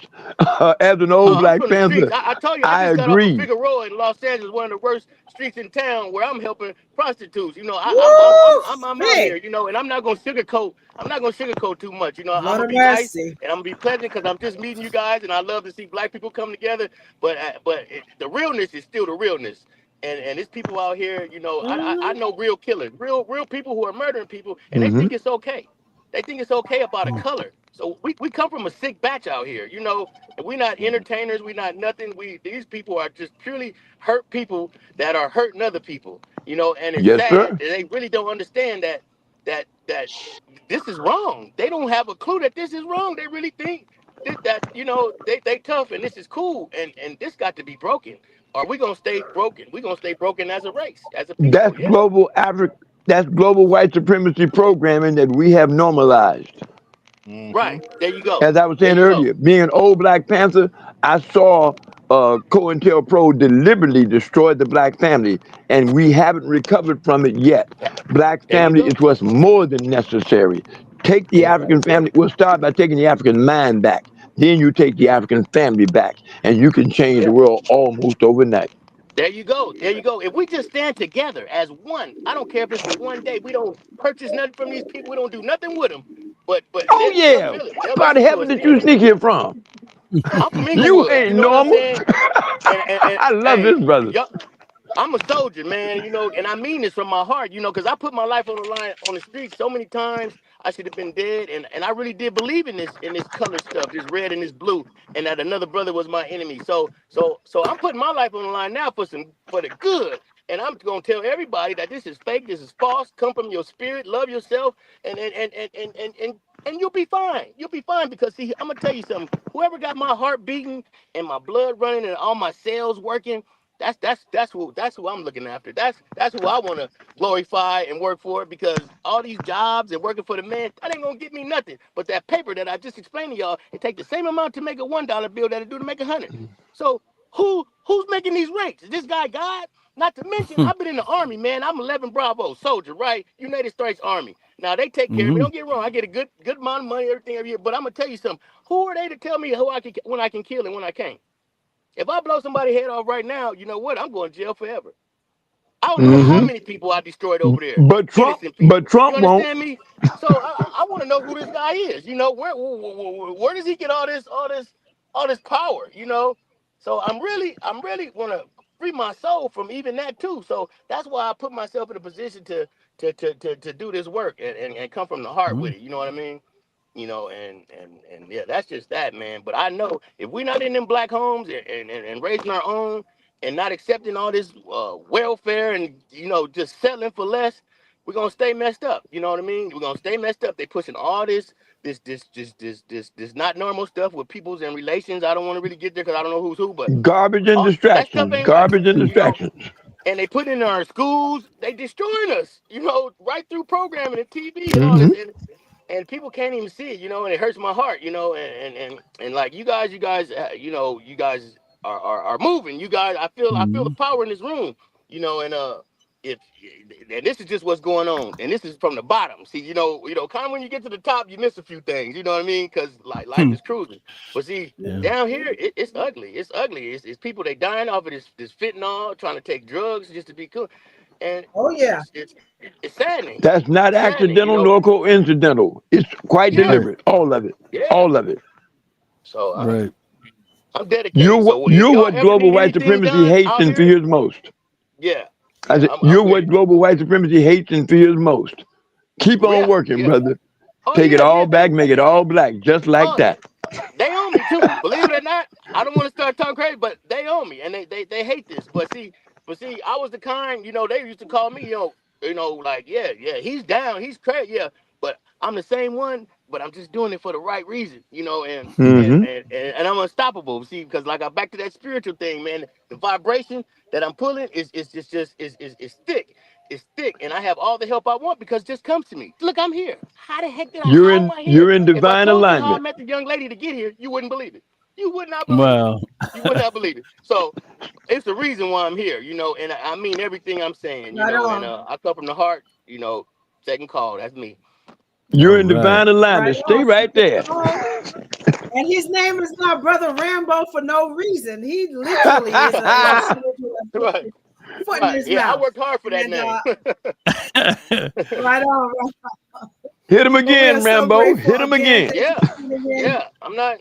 As an old I'm Black from the streets. Panther, I told you, I I just got off of agree. Figueroa in Los Angeles, one of the worst streets in town, where I'm helping prostitutes. You know, Woo! I'm out Fit. here. You know, and I'm not gonna sugarcoat. I'm not gonna sugarcoat too much. You know, I'm Lord gonna of be nice mercy. and I'm gonna be pleasant because I'm just meeting you guys, and I love to see black people come together. But the realness is still the realness. And it's people out here. You know, I Hmm. know real killers, real people who are murdering people, and they Hmm. think it's okay. They think it's okay about a color. So we come from a sick batch out here. You know, and we're not entertainers. We're not nothing. These people are just purely hurt people that are hurting other people. You know, and it's Yes, sad sir. that they really don't understand that this is wrong. They don't have a clue that this is wrong. They really think that you know they tough and this is cool and this got to be broken. Or we gonna stay broken. We gonna stay broken as a race, as a people. That's Yeah. global Afri- That's global white supremacy programming that we have normalized. Hmm. Right. There you go. As I was There saying you go. earlier, being an old Black Panther, I saw COINTELPRO deliberately destroy the black family, and we haven't recovered from it yet. Black There you family is go. what's more than necessary. Take the There African you go. family. We'll start by taking the African mind back. Then you take the African family back, and you can change the Yeah. world almost overnight. There you go. There you go. If we just stand together as one, I don't care if it's for one day. We don't purchase nothing from these people. We don't do nothing with them. But Oh they'll yeah, feel it. what They'll part of listen to heaven us did you then. sneak here from? I'm from You Inglewood. You ain't know what I'm normal. saying? And I love hey, this brother. yup. I'm a soldier, man, you know, and I mean this from my heart, you know, because I put my life on the line on the streets so many times. I should have been dead, and I really did believe in this color stuff, this red and this blue, and that another brother was my enemy. So I'm putting my life on the line now for the good, and I'm gonna tell everybody that this is fake, this is false. Come from your spirit, love yourself, and you'll be fine. You'll be fine because see, I'm gonna tell you something. Whoever got my heart beating and my blood running and all my cells working. That's who I'm looking after. That's who I want to glorify and work for because all these jobs and working for the man that ain't gonna get me nothing. But that paper that I just explained to y'all, it take the same amount to make a $1 bill that it do to make 100. So who's making these rates? Is this guy God? Not to mention, I've been in the army, man. I'm 11 Bravo soldier, right? United States Army. Now they take care of me. Hmm. Don't get wrong. I get a good amount of money, everything every year. But I'm gonna tell you something. Who are they to tell me who I can when I can kill and when I can't? If I blow somebody's head off right now, you know what? I'm going to jail forever. I don't know how Hmm. many people I destroyed over there, But Trump, innocent but people. You Trump won't. understand me? So I want to know who this guy is. You know, where does he get all this power? You know, so I'm really want to free my soul from even that too. So that's why I put myself in a position to do this work and come from the heart with it. You know what I mean? and yeah, that's just that, man. But I know if we're not in them black homes and raising our own and not accepting all this welfare and just settling for less, we're gonna stay messed up. You know what I mean? We're gonna stay messed up. They pushing all this not normal stuff with peoples and relations. I don't want to really get there because I don't know who's who, but Garbage and that stuff distractions. ain't right. Garbage and distractions. And they put it in our schools. They destroying us. Right through programming and TV and all Hmm. this. And people can't even see it, and it hurts my heart, and like you guys, you guys are moving. You guys, I feel the Mhm. power in this room, and if and this is just what's going on, and this is from the bottom. See, kind of when you get to the top, you miss a few things, you know what I mean? Because like life Hmm. is cruising, but see, Yeah. down here, it's ugly. It's ugly. It's people they dying off of this fentanyl, trying to take drugs just to be cool, and Oh yeah. it's saddening. That's not It's saddening, accidental nor coincidental. It's quite yeah, Right. deliberate. All of it. yeah. All of it. So Right. I'm dedicated. So if You're y'all what ever global need white anything supremacy done hates out and here, fears most. yeah, I yeah, said, I'm you're with what it. global white supremacy hates and fears most. Keep on Yeah, working, yeah. brother. Oh Take it yeah, all yeah. back, make it all black, just like Oh, that. they own me too. Believe it or not, I don't want to start talking crazy, but they own me, and they hate this. But see, I was the kind, they used to call me, like yeah, he's down, he's crazy, yeah. But I'm the same one, but I'm just doing it for the right reason, and and Hmm. and and I'm unstoppable. See, because like I'm back to that spiritual thing, man. The vibration that I'm pulling is just is thick. It's thick, and I have all the help I want because it just comes to me. Look, I'm here. How the heck how am I here? You're in If I divine told you how I alignment. met the young lady to get here, you wouldn't believe it. You would not believe it. Wow. You would not believe it. So it's the reason why I'm here, and I mean everything I'm saying, Right and on. I come from the heart, second call. That's me. All You're in right. divine Right alignment. Stay on. right there. And his name is not Brother Rambo for no reason. He literally is a Right, soldier that right, put his foot in right. his Yeah, I mouth. worked hard for that And name. right on, right. Hit him Well, we are again, so Rambo. grateful Hit him again. again. Thank you Yeah, for tuning in. yeah. I'm not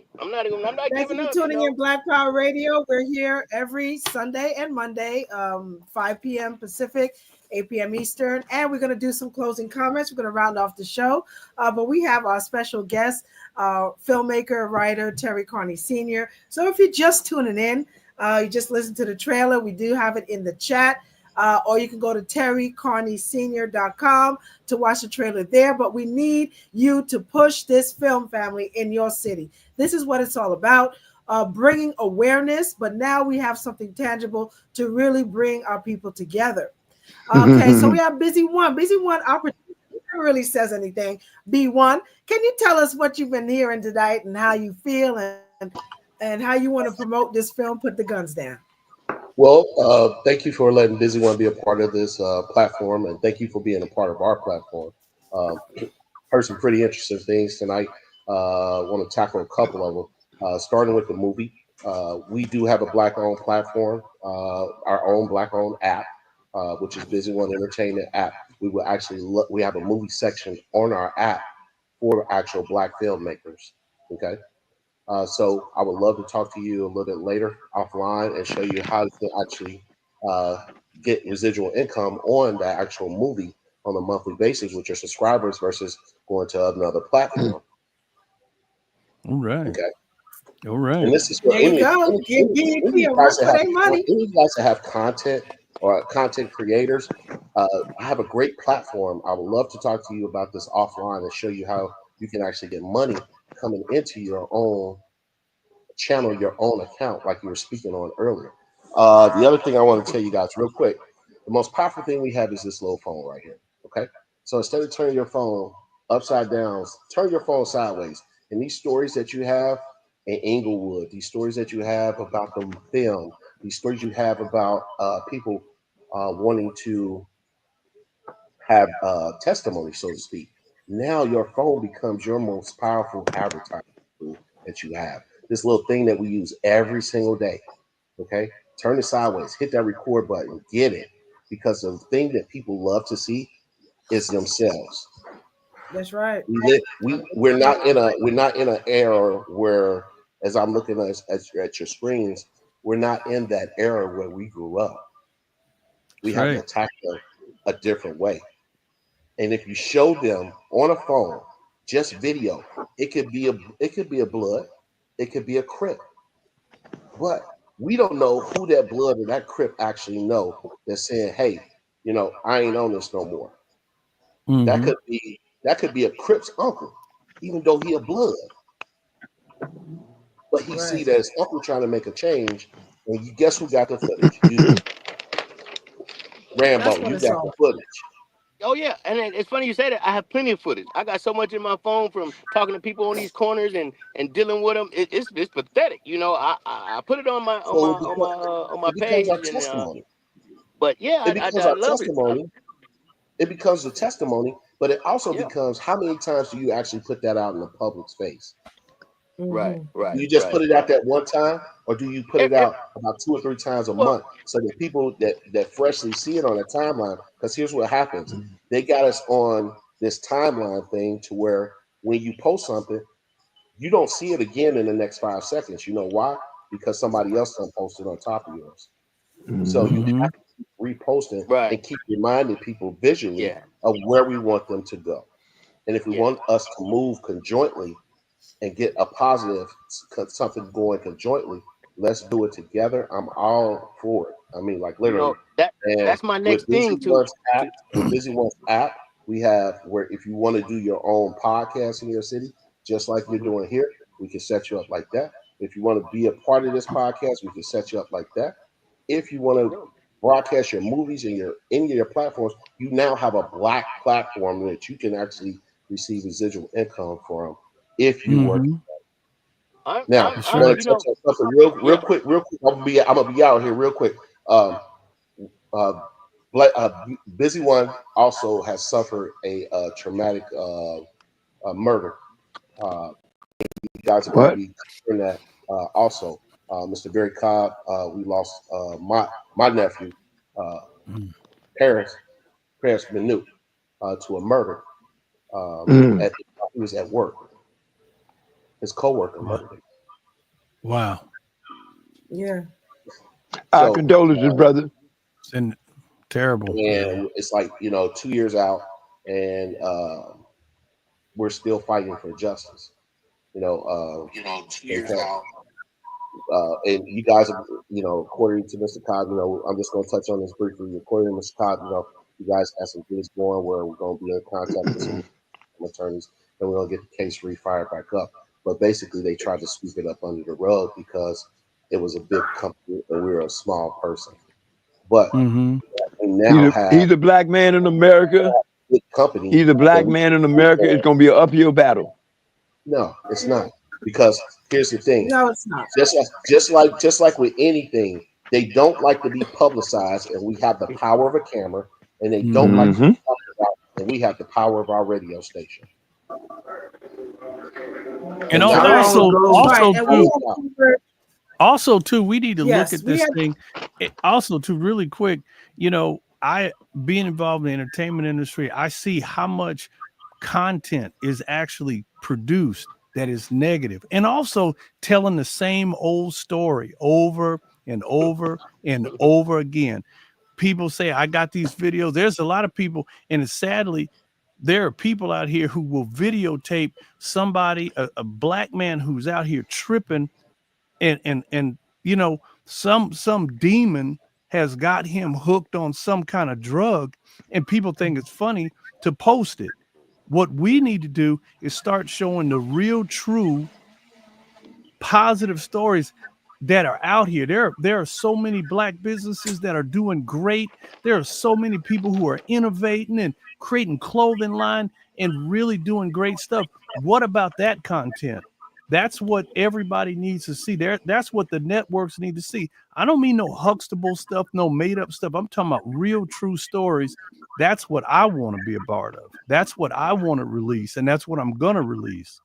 Thank you giving for up. tuning in, Black Power Radio. We're here every Sunday and Monday, 5 p.m. Pacific, 8 p.m. Eastern. And we're going to do some closing comments. We're going to round off the show. But we have our special guest, filmmaker, writer, Terry Carney Sr. So if you're just tuning in, you just listen to the trailer. We do have it in the chat. Or you can go to terrycarneysenior.com to watch the trailer there. But we need you to push this film, family, in your city. This is what it's all about, bringing awareness, but now we have something tangible to really bring our people together. Okay, so we have Busy One. Busy One opportunity never really says anything. B1, can you tell us what you've been hearing tonight and how you feel and how you want to promote this film, Put the Guns Down? Well, thank you for letting Busy One be a part of this platform, and thank you for being a part of our platform. Um, heard some pretty interesting things tonight. Want to tackle a couple of them. Starting with the movie, we do have a black-owned platform, our own black-owned app, which is Busy One Entertainment app. We will actually we have a movie section on our app for actual black filmmakers. Okay. So I would love to talk to you a little bit later offline and show you how you can actually uh, get residual income on that actual movie on a monthly basis with your subscribers versus going to another platform. All right. Okay. All right. And this is There what you go. Give BET a run for their money. any guys that have content or content creators, I have a great platform. I would love to talk to you about this offline and show you how you can actually get money coming into your own channel, your own account, like you were speaking on earlier. The other thing I want to tell you guys real quick, the most powerful thing we have is this little phone right here. Okay. So instead of turning your phone upside down, turn your phone sideways. And these stories that you have in Inglewood, these stories that you have about the film, these stories you have about people wanting to have testimony, so to speak. Now your phone becomes your most powerful advertising tool that you have. This little thing that we use every single day. Okay, turn it sideways, hit that record button, get it, because the thing that people love to see is themselves. That's right. We're not in an era where, as I'm looking at your screens, we're not in that era where we grew up. We That's have to right. attack them a different way. And if you show them on a phone just video. It could be a blood, it could be a Crip, but we don't know who that blood or that Crip actually know that's saying, hey, I ain't on this no more. That Mm-hmm. could be a Crip's uncle, even though he a blood. But he see Right. that his uncle trying to make a change, and you guess who got the footage? You do. That's Rambo, what you it's got the all. footage. Oh yeah, and it's funny you say that. I have plenty of footage. I got so much in my phone from talking to people on these corners and dealing with them. It's pathetic. I put it on my on my So on my on my it becomes our page, and testimony. but yeah, It I, becomes I our love it. testimony. It becomes a testimony, but it also Yeah, becomes how many times do you actually put that out in the public's face? right, Mm-hmm. Do right, you just put right, it out right. that one time, or do you put it It, out about 2 or 3 times a well, month so that people that freshly see it on a timeline? Because here's what happens: they got us on this timeline thing to where when you post something, you don't see it again in the next 5 seconds. You know why? Because somebody else done posted on top of yours. So you Mm-hmm. have to keep reposting right, and keep reminding people visually yeah, of where we want them to go. And if we yeah, want us to move conjointly and get a positive something going conjointly, let's do it together. I'm all for it. I mean, like literally. And that's my with next Busy thing to One's app, we have where if you want to do your own podcast in your city, just like you're doing here, we can set you up like that. If you want to be a part of this podcast, we can set you up like that. If you want to broadcast your movies and your any of your platforms, you now have a black platform that you can actually receive residual income from if you work. Mm-hmm. Now, That's I right. want to touch on something real quick, real quick. I'm gonna be out here real quick. Um, uh, Busy One also has suffered a traumatic murder. You guys are going to What? be covering that also. Mr. Barry Cobb, we lost my nephew, uh, Mm. Paris Minute, to a murder. Mm. He was at work. His coworker Wow. murdered him. Wow. Yeah. Our So, condolences, brother. And terrible. Yeah. and it's like 2 years out, and we're still fighting for justice. In fact, and you guys, according to Mr. Cobb, I'm just going to touch on this briefly. According to Mr. Cobb, you guys have some things going where we're going to be in contact with some attorneys, and we're going to get the case refired back up. But basically, they tried to sweep it up under the rug because it was a big company and we were a small person. But Mm-hmm. we now have He's a black man in America. a big company He's a that black we man in can America. It's going to be an uphill battle. No, it's not. Because here's the thing. No, it's not. Just like with anything, they don't like to be publicized, and we have the power of a camera, and they don't like to Mm-hmm. be Mm-hmm. talked about, and we have the power of our radio station. And And How now long Right. ago? Right. also And we too, have covered, we need to look yes, at we this have thing. Also, too, really quick, I being involved in the entertainment industry, I see how much content is actually produced that is negative, and also telling the same old story over and over and over again. People say, I got these videos. There's a lot of people, and sadly, there are people out here who will videotape somebody, a black man who's out here tripping, and some demon has got him hooked on some kind of drug, and people think it's funny to post it. What we need to do is start showing the real, true, positive stories that are out here. There are so many black businesses that are doing great. There are so many people who are innovating and creating clothing line and really doing great stuff. What about that content? That's what everybody needs to see. That's what the networks need to see. I don't mean no Huxtable stuff, no made up stuff. I'm talking about real, true stories. That's what I want to be a part of. That's what I want to release, and that's what I'm gonna release.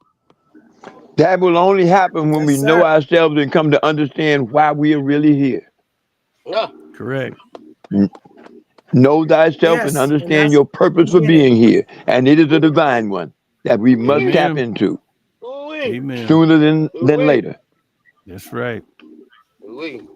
That will only happen when yes, we know sir. ourselves and come to understand why we are really here. yeah. Correct. Know thyself and Yes. And understand that's your purpose for being it. being here. And it is a divine one that we must Ooh-wee. tap Amen. into Ooh-wee. Amen. sooner than Ooh-wee. later. That's right. Ooh-wee.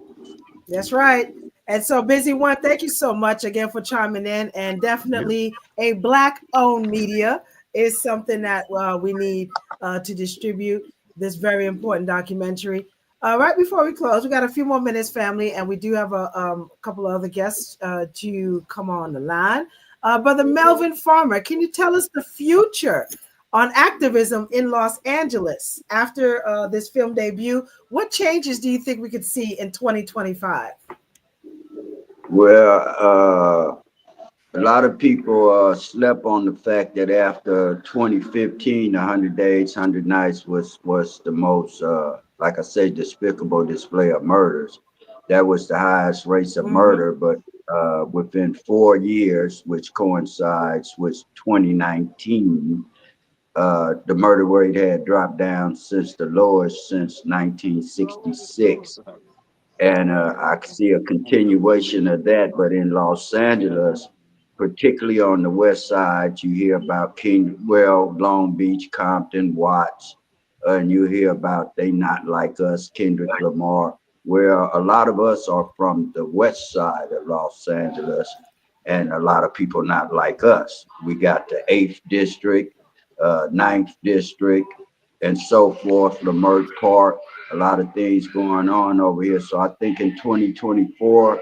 That's right. And so, Busy One, thank you so much again for chiming in, and Yep. definitely a black owned media. is something that we need to distribute this very important documentary. Right before we close, we got a few more minutes, family, and we do have a couple of other guests to come on the line. Brother Melvin Farmer, can you tell us the future on activism in Los Angeles after this film debut? What changes do you think we could see in 2025? Well, a lot of people slept on the fact that after 2015, 100 Days, 100 Nights was the most, like I said, despicable display of murders. That was the highest rates of Mm-hmm. murder, but within 4 years, which coincides with 2019, the murder rate had dropped down since the lowest since 1966. And I see a continuation of that. But in Los Angeles, particularly on the west side, you hear about Long Beach, Compton, Watts, and you hear about They Not Like Us, Kendrick Lamar, where a lot of us are from the west side of Los Angeles, and a lot of people not like us. We got the 8th District, 9th District, and so forth, Leimert Park, a lot of things going on over here. So I think in 2024,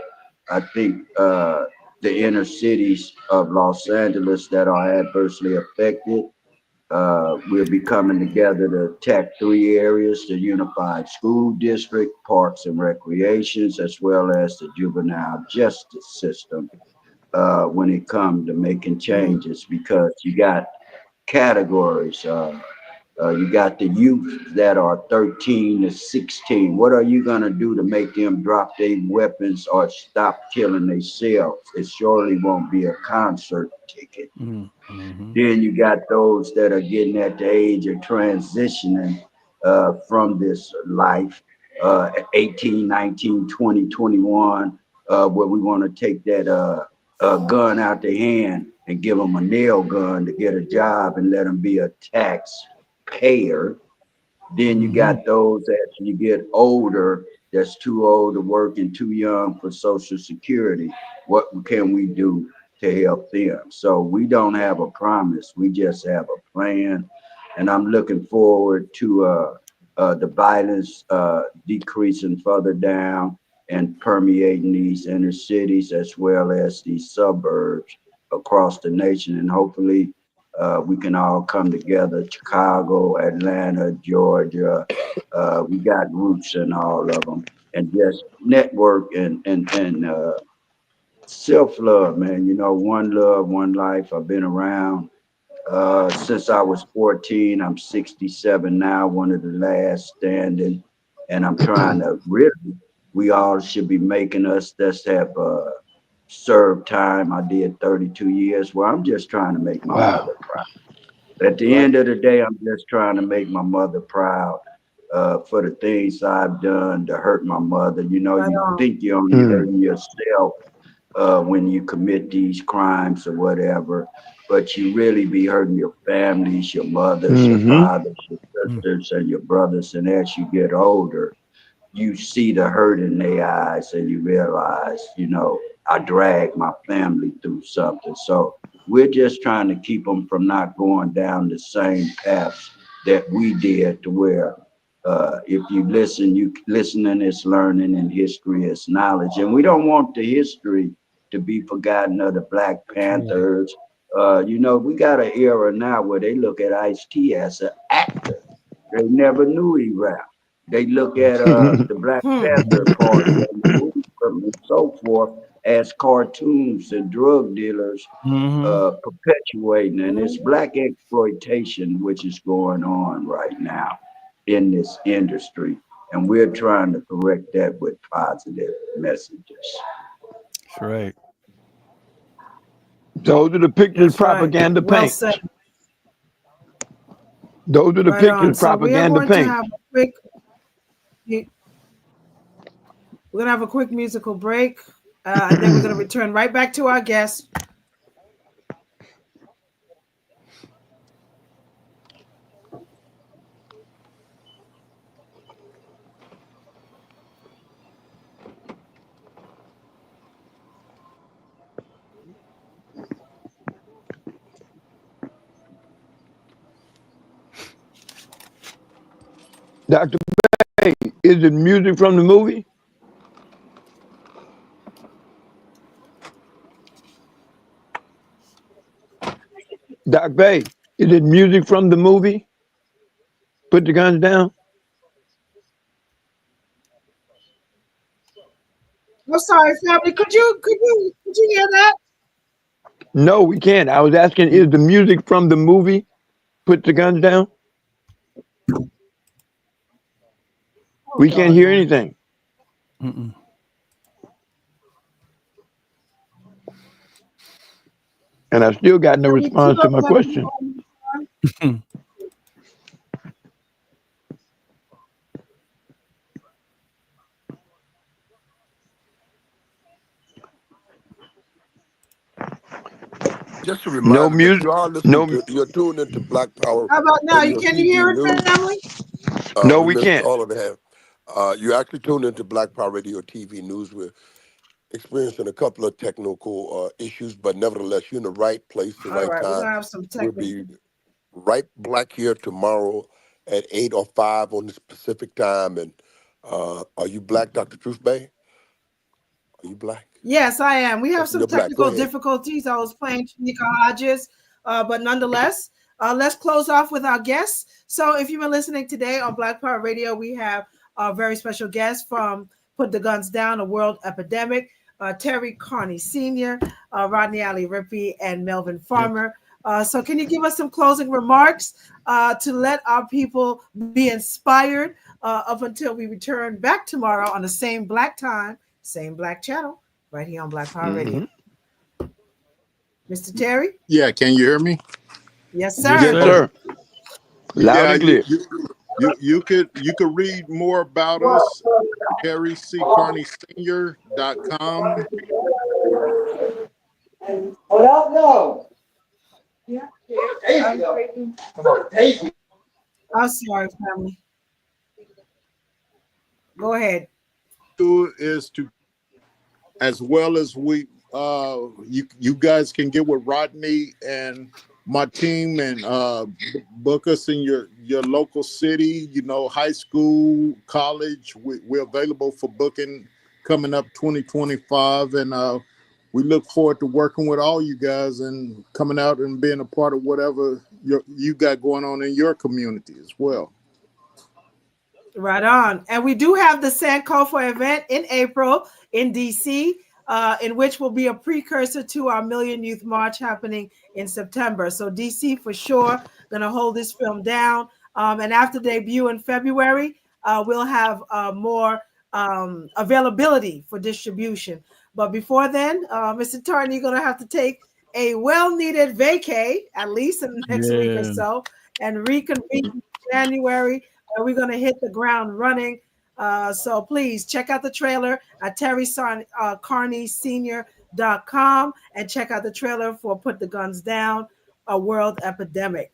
I think the inner cities of Los Angeles that are adversely affected, we'll be coming together to attack 3 areas: the unified school district, parks and recreations, as well as the juvenile justice system when it comes to making changes, because you got categories. You got the youth that are 13 to 16. What are you going to do to make them drop their weapons or stop killing themselves? It surely won't be a concert ticket. Mm-hmm. Then you got those that are getting at the age of transitioning from this life, 18, 19, 20, 21, where we want to take that gun out their hand and give them a nail gun to get a job and let them be a taxpayer. Then you Mm-hmm. got those as you get older, that's too old to work and too young for Social Security. What can we do to help them? So we don't have a promise, we just have a plan. And I'm looking forward to the violence decreasing further down and permeating these inner cities as well as these suburbs across the nation. And hopefully we can all come together: Chicago, Atlanta, Georgia. We got roots in all of them, and just network and self love, man. You know, one love, one life. I've been around since I was 14. I'm 67 now, one of the last standing, and I'm trying to really. We all should be making us that have served time. I did 32 years. Well, I'm just trying to make my Wow. mother proud. At the Right. end of the day, I'm just trying to make my mother proud for the things I've done to hurt my mother. You know, Right you on. think you're only Mm. hurting yourself when you commit these crimes or whatever, but you really be hurting your families, your mothers, your Mm-hmm. fathers, your sisters, and your brothers. And as you get older, you see the hurt in their eyes and you realize, you know, I dragged my family through something. So we're just trying to keep them from not going down the same paths that we did, to where if you listen, you listening is learning and history is knowledge. And we don't want the history to be forgotten, of the Black That's right. Panthers. You know, we got an era now where they look at Ice-T as an actor. They never knew he rapped. They look at That's right. the Black Hmm. Panther Party and the movie and so forth as cartoons and drug dealers Mm-hmm. perpetuating. And it's Mhm. black exploitation which is going on right now in this industry. And we're trying to correct that with positive messages. That's right. Those are the pictures That's right. propaganda Well said. paints. Those are the Right on. pictures So we are propaganda going to have paints. a quick. We're gonna have a quick musical break, and then we're gonna return right back to our guest. Dr. Bay, is it music from the movie? Doc Bay, is it music from the movie? Put the guns down. I'm sorry, family. Could you hear that? No, we can't. I was asking, is the music from the movie? Put the guns down. We Hold can't on hear now. anything. Mm-mm. And I still got no Can we keep response to up my with question. Just a No reminder that music. you are listening No, to, you're tuned into Black Power How about now? Radio Can you hear TV it, News. family? no, We we missed can't. all of that. You actually tuned into Black Power Radio TV News. We're experiencing a couple of technical issues, but nevertheless, you're in the right place, the All right right, we're time. gonna have some We'll technical. be right black here tomorrow at 8 or 5 on the Pacific time. And are you black, Dr. Truth Bay? Are you black? Yes, I am. We have Okay, some you're black. Go technical ahead. difficulties. I was playing Shanika Hodges, but nonetheless, let's close off with our guests. So, if you've been listening today on Black Power Radio, we have a very special guest from Put the Guns Down, a World Epidemic, Terry Carney Sr., Rodney Ali Rippey, and Melvin Yes. Farmer. So, can you give us some closing remarks to let our people be inspired up until we return back tomorrow on the same black time, same black channel? Right here on Black Power Radio. Hmm. Mr. Terry? Yeah, can you hear me? Yes, Yes, sir. Yes, sir. sir. Loud Yeah, and clear. you could read more about us, terrycarneysenior.com. What up, no? Yeah. Come on, Daisy. I'm sorry, family. Go ahead. Do is to, as well as you guys can get with Rodney and my team and book us in your local city, high school, college. We're available for booking coming up 2025, and we look forward to working with all you guys and coming out and being a part of whatever you got going on in your community as well. Right on. And we do have the Sankofa event in April in DC, in which will be a precursor to our Million Youth March happening in September. So DC for sure going to hold this film down. And after debut in February, we'll have more availability for distribution. But before then, Mr. Tarney, you're going to have to take a well-needed vacay, at least in the next week or Yeah. so, and reconvene in January. We're going to hit the ground running. So please check out the trailer at terrycarneysenior.com and check out the trailer for Put the Guns Down, a World Epidemic.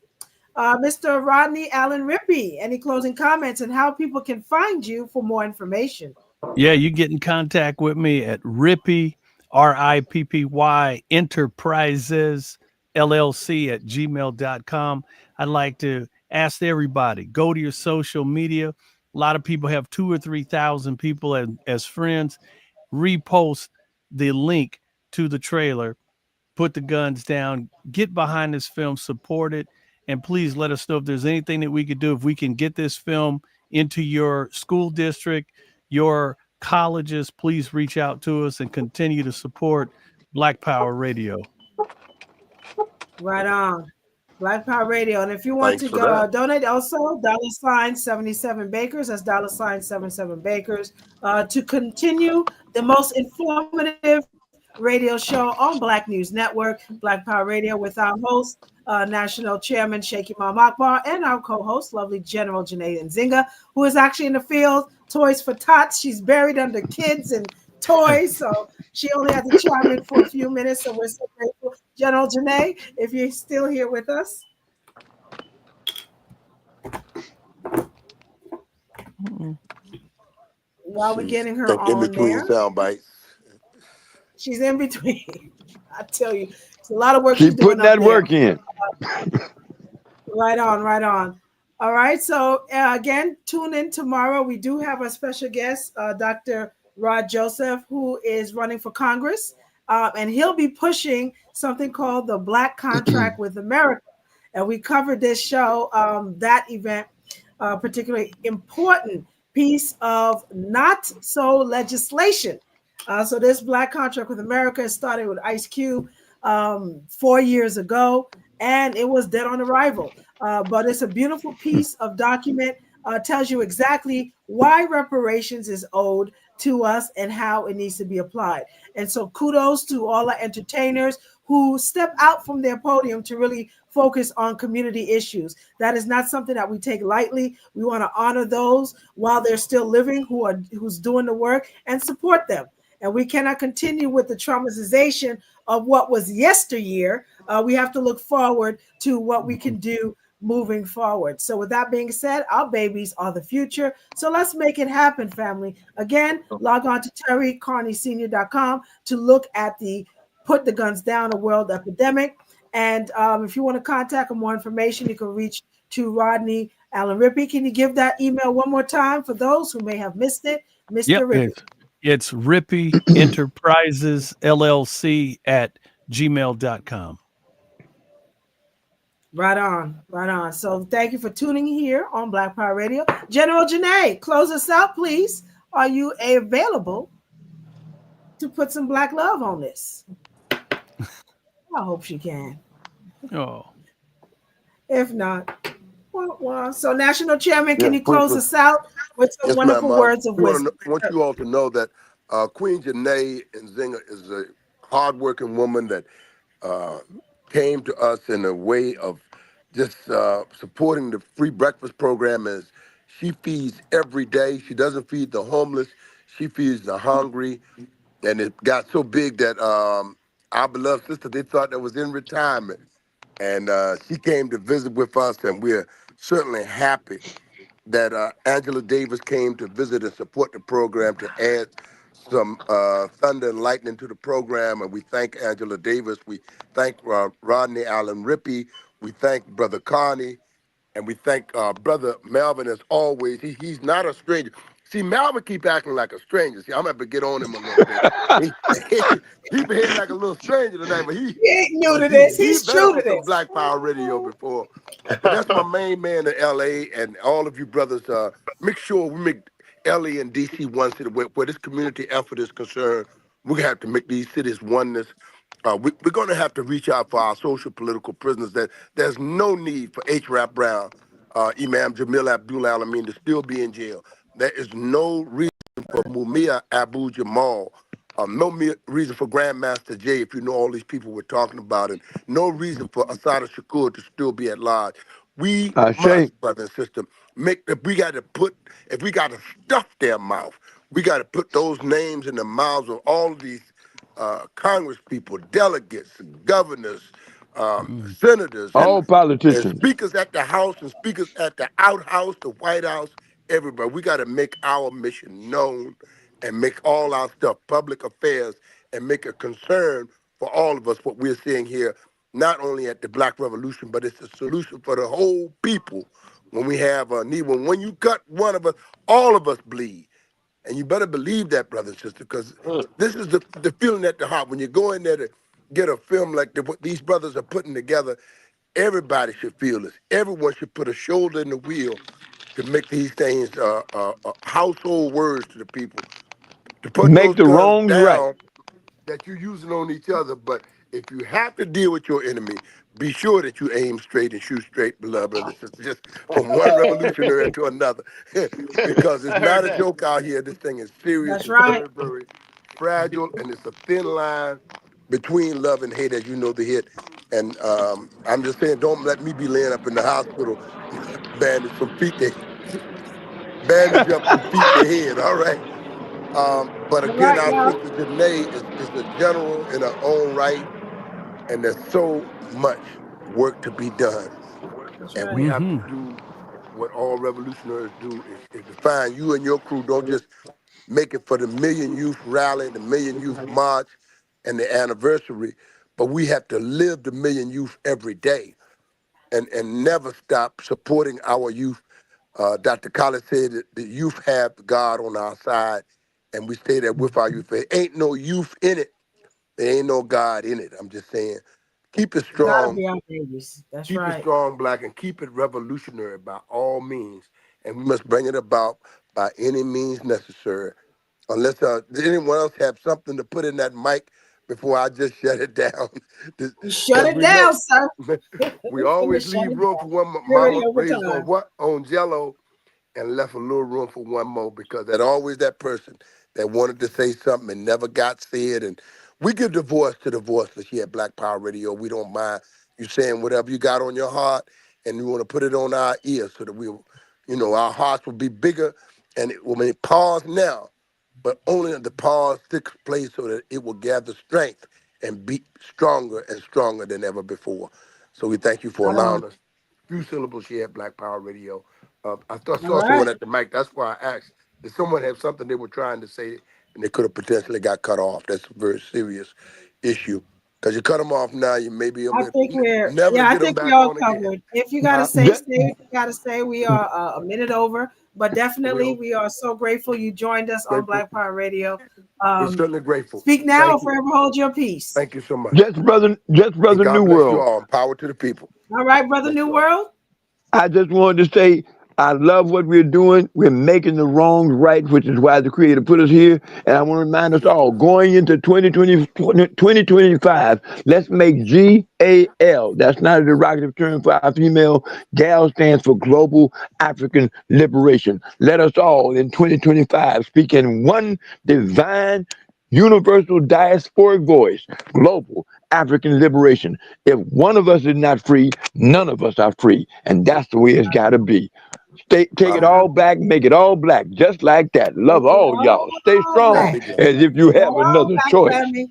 Mr. Rodney Allen Rippey, any closing comments and how people can find you for more information? Yeah, you get in contact with me at Rippy, Rippy Enterprises LLC at gmail.com. I'd like to ask everybody, go to your social media. A lot of people have 2 or 3,000 people as friends. Repost the link to the trailer, Put the Guns Down, get behind this film, support it, and please let us know if there's anything that we could do. If we can get this film into your school district, your colleges, please reach out to us and continue to support Black Power Radio. Right on. Black Power Radio. And if you want Thanks to for that. donate also, $77 Bakers, that's $77 Bakers, to continue the most informative radio show on Black News Network, Black Power Radio, with our host, National Chairman Sheikh Imam Akbar, and our co-host, lovely General Janae Nzinga, who is actually in the field, Toys for Tots. She's buried under kids and toys, so she only had to chime in for a few minutes, so we're so grateful. General Janae, if you're still here with us. While we're She's getting her in on between there, sound bites. she's in between. I tell you, it's a lot of work she's Keep doing putting up that there. work in. Right on, right on. All right. So again, tune in tomorrow. We do have a special guest, Dr. Rod Joseph, who is running for Congress, and he'll be pushing something called the Black Contract with America. And we covered this show, that event, particularly important piece of not so legislation. So this Black Contract with America started with Ice Cube 4 years ago, and it was dead on arrival. But it's a beautiful piece of document. Tells you exactly why reparations is owed to us and how it needs to be applied. And so kudos to all our entertainers who step out from their podium to really focus on community issues. That is not something that we take lightly. We want to honor those while they're still living who's doing the work and support them. And we cannot continue with the traumatization of what was yesteryear. We have to look forward to what we can do moving forward. So, with that being said, our babies are the future. So, let's make it happen, family. Again, log on to terrycarneysenior.com to look at the Put the Guns Down, a World Epidemic. And if you want to contact or more information, you can reach to Rodney Allen Rippey. Can you give that email one more time for those who may have missed it? Mr. Yep, Rippey. it's Rippey Enterprises LLC at gmail.com. Right on, right on. So thank you for tuning here on Black Power Radio. General Janae, close us out, please. Are you available to put some black love on this? I hope she can. Oh, If not, wah, wah. So National Chairman, can Yeah, you close us out with some yes, ma'am. wonderful words of wisdom? Want you all to know that Queen Janae Nzinga is a hardworking woman that uh, came to us in a way of just supporting the free breakfast program. As she feeds every day, she doesn't feed the homeless, she feeds the hungry, and it got so big that our beloved sister, they thought that was in retirement, and she came to visit with us, and we're certainly happy that Angela Davis came to visit and support the program to add some thunder and lightning to the program. And we thank Angela Davis. We thank Rodney Allen Rippey. We thank Brother Carney. And we thank Brother Melvin as always. He's not a stranger. See, Melvin keep acting like a stranger. See, I'm gonna have to get on him a little bit. He, he behaved like a little stranger tonight, but He ain't new to this. he He's been true to on some this. Black Power Radio before. But that's my main man in LA, and all of you brothers, make sure we make LA and DC one city where this community effort is concerned. We're gonna have to make these cities oneness. We're gonna have to reach out for our social political prisoners. That there's no need for H. Rap Brown, Imam Jamil Abdul Alameen to still be in jail. There is no reason for Mumia Abu Jamal. Reason for Grandmaster Jay, if you know all these people we're talking about, and no reason for Asada Shakur to still be at large. We I say, must, brother and sister, if we got to stuff their mouth, we got to put those names in the mouths of all of these Congress people, delegates, governors, senators, all and politicians. speakers at the House and speakers at the outhouse, the White House, everybody. We got to make our mission known and make all our stuff public affairs and make a concern for all of us what we're seeing here, not only at the Black Revolution, but it's a solution for the whole people when we have a need. When you cut one of us, all of us bleed. And you better believe that, brother and sister, because this is the feeling at the heart. When you go in there to get a film like what these brothers are putting together, everybody should feel this. Everyone should put a shoulder in the wheel to make these things household words to the people. To put Make those the guns wrongs right. down that you're using on each other. But if you have to deal with your enemy, be sure that you aim straight and shoot straight, beloved brothers and sisters, just from one revolutionary to another. Because it's I heard not a that. joke out here. This thing is serious. That's It's right. very, very fragile, and it's a thin line between love and hate, as you know the hit. And I'm just saying, don't let me be laying up in the hospital, bandaged from feet to bandaged up from feet to head. All right. But All again, right, our y'all. sister Janae is a general in her own right, and there's so much work to be done. That's And right. we have to mm-hmm. do what all revolutionaries do is to find you and your crew. Don't just make it for the Million Youth Rally, the Million Youth March, and the anniversary, but we have to live the Million Youth every day. and never stop supporting our youth. Dr. Collins said that the youth have God on our side, and we stay there with our youth. There ain't no youth in it. There ain't no God in it. I'm just saying, keep it We gotta strong. be our babies. That's Keep it right. strong, Black, and keep it revolutionary by all means. And we must bring it about by any means necessary. Unless does anyone else have something to put in that mic before I just shut it down? You shut As it we down, know, sir. we Finish always shut leave it room for down. one. Get ready Mama raised on overtime. what? On Jello, and left a little room for one more because there's always that person that wanted to say something and never got said. And we give the voice to the voiceless here at Black Power Radio. We don't mind you saying whatever you got on your heart, and we want to put it on our ears so that our hearts will be bigger, and it will be pause now, but only the pause takes place so that it will gather strength and be stronger and stronger than ever before. So we thank you for Right on. allowing us few syllables here at Black Power Radio. I thought All saw right. someone at the mic. That's why I asked. Did someone have something they were trying to say and they could have potentially got cut off? That's a very serious issue. Because you cut them off now, you may be able to never to I get them think we're back all on again. covered. If you got to Huh? say, say what you got to say. We are a minute over, but definitely Well, we are so grateful you joined us on grateful. Black Power Radio. We're Um, certainly grateful. speak now or Thank you. forever hold your peace. Thank you so much. And Just brother God New bless you World. all. Power to the people. All right, Brother Bless New you all. World. I just wanted to say I love what we're doing. We're making the wrongs right, which is why the Creator put us here. And I want to remind us all, going into 2025, let's make GAL. That's not a derogative term for our female. GAL stands for Global African Liberation. Let us all in 2025 speak in one divine, universal diasporic voice, global African liberation. If one of us is not free, none of us are free. And that's the way it's got to be. Take it Amen. all back, make it all black, just like that. Make Love it all y'all. Stay all All strong black. be black. as if you Make it have all another black, choice. family.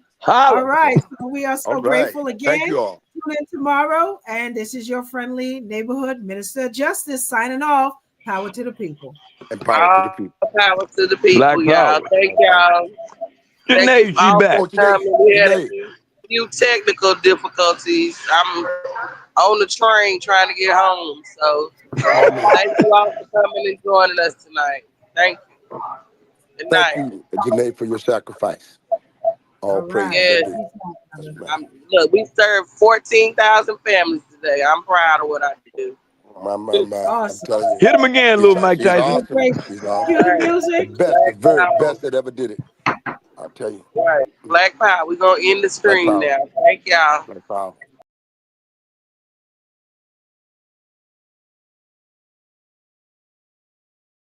All Holla. right. So we are All so right. grateful Thank again. you all. Tune in tomorrow. And this is your friendly neighborhood minister Justice signing off. Power to the people. And power to the All people. power to the people, Black y'all. power. Thank y'all. Thank you Janae, she all back. for Oh, Janae. coming. We had a Janae. few technical difficulties. I'm on the train trying to get home. So Amen. thank you all for coming and joining us tonight. Thank you. Good Thank night. you, Janae, for your sacrifice. All All praises right. Yes. are due. Peace out, Yes, brother. ma'am. Look, we served 14,000 families today. I'm proud of what I do. My. I'm Awesome. telling you, Hit him again, little Mike she's Tyson. We're awesome. grateful. She's Cue awesome. the Right. The music. best, the Black very power. best that ever did it. I'll tell you. Right. Black power. We're gonna end the Black stream power. now. Thank y'all. Black power.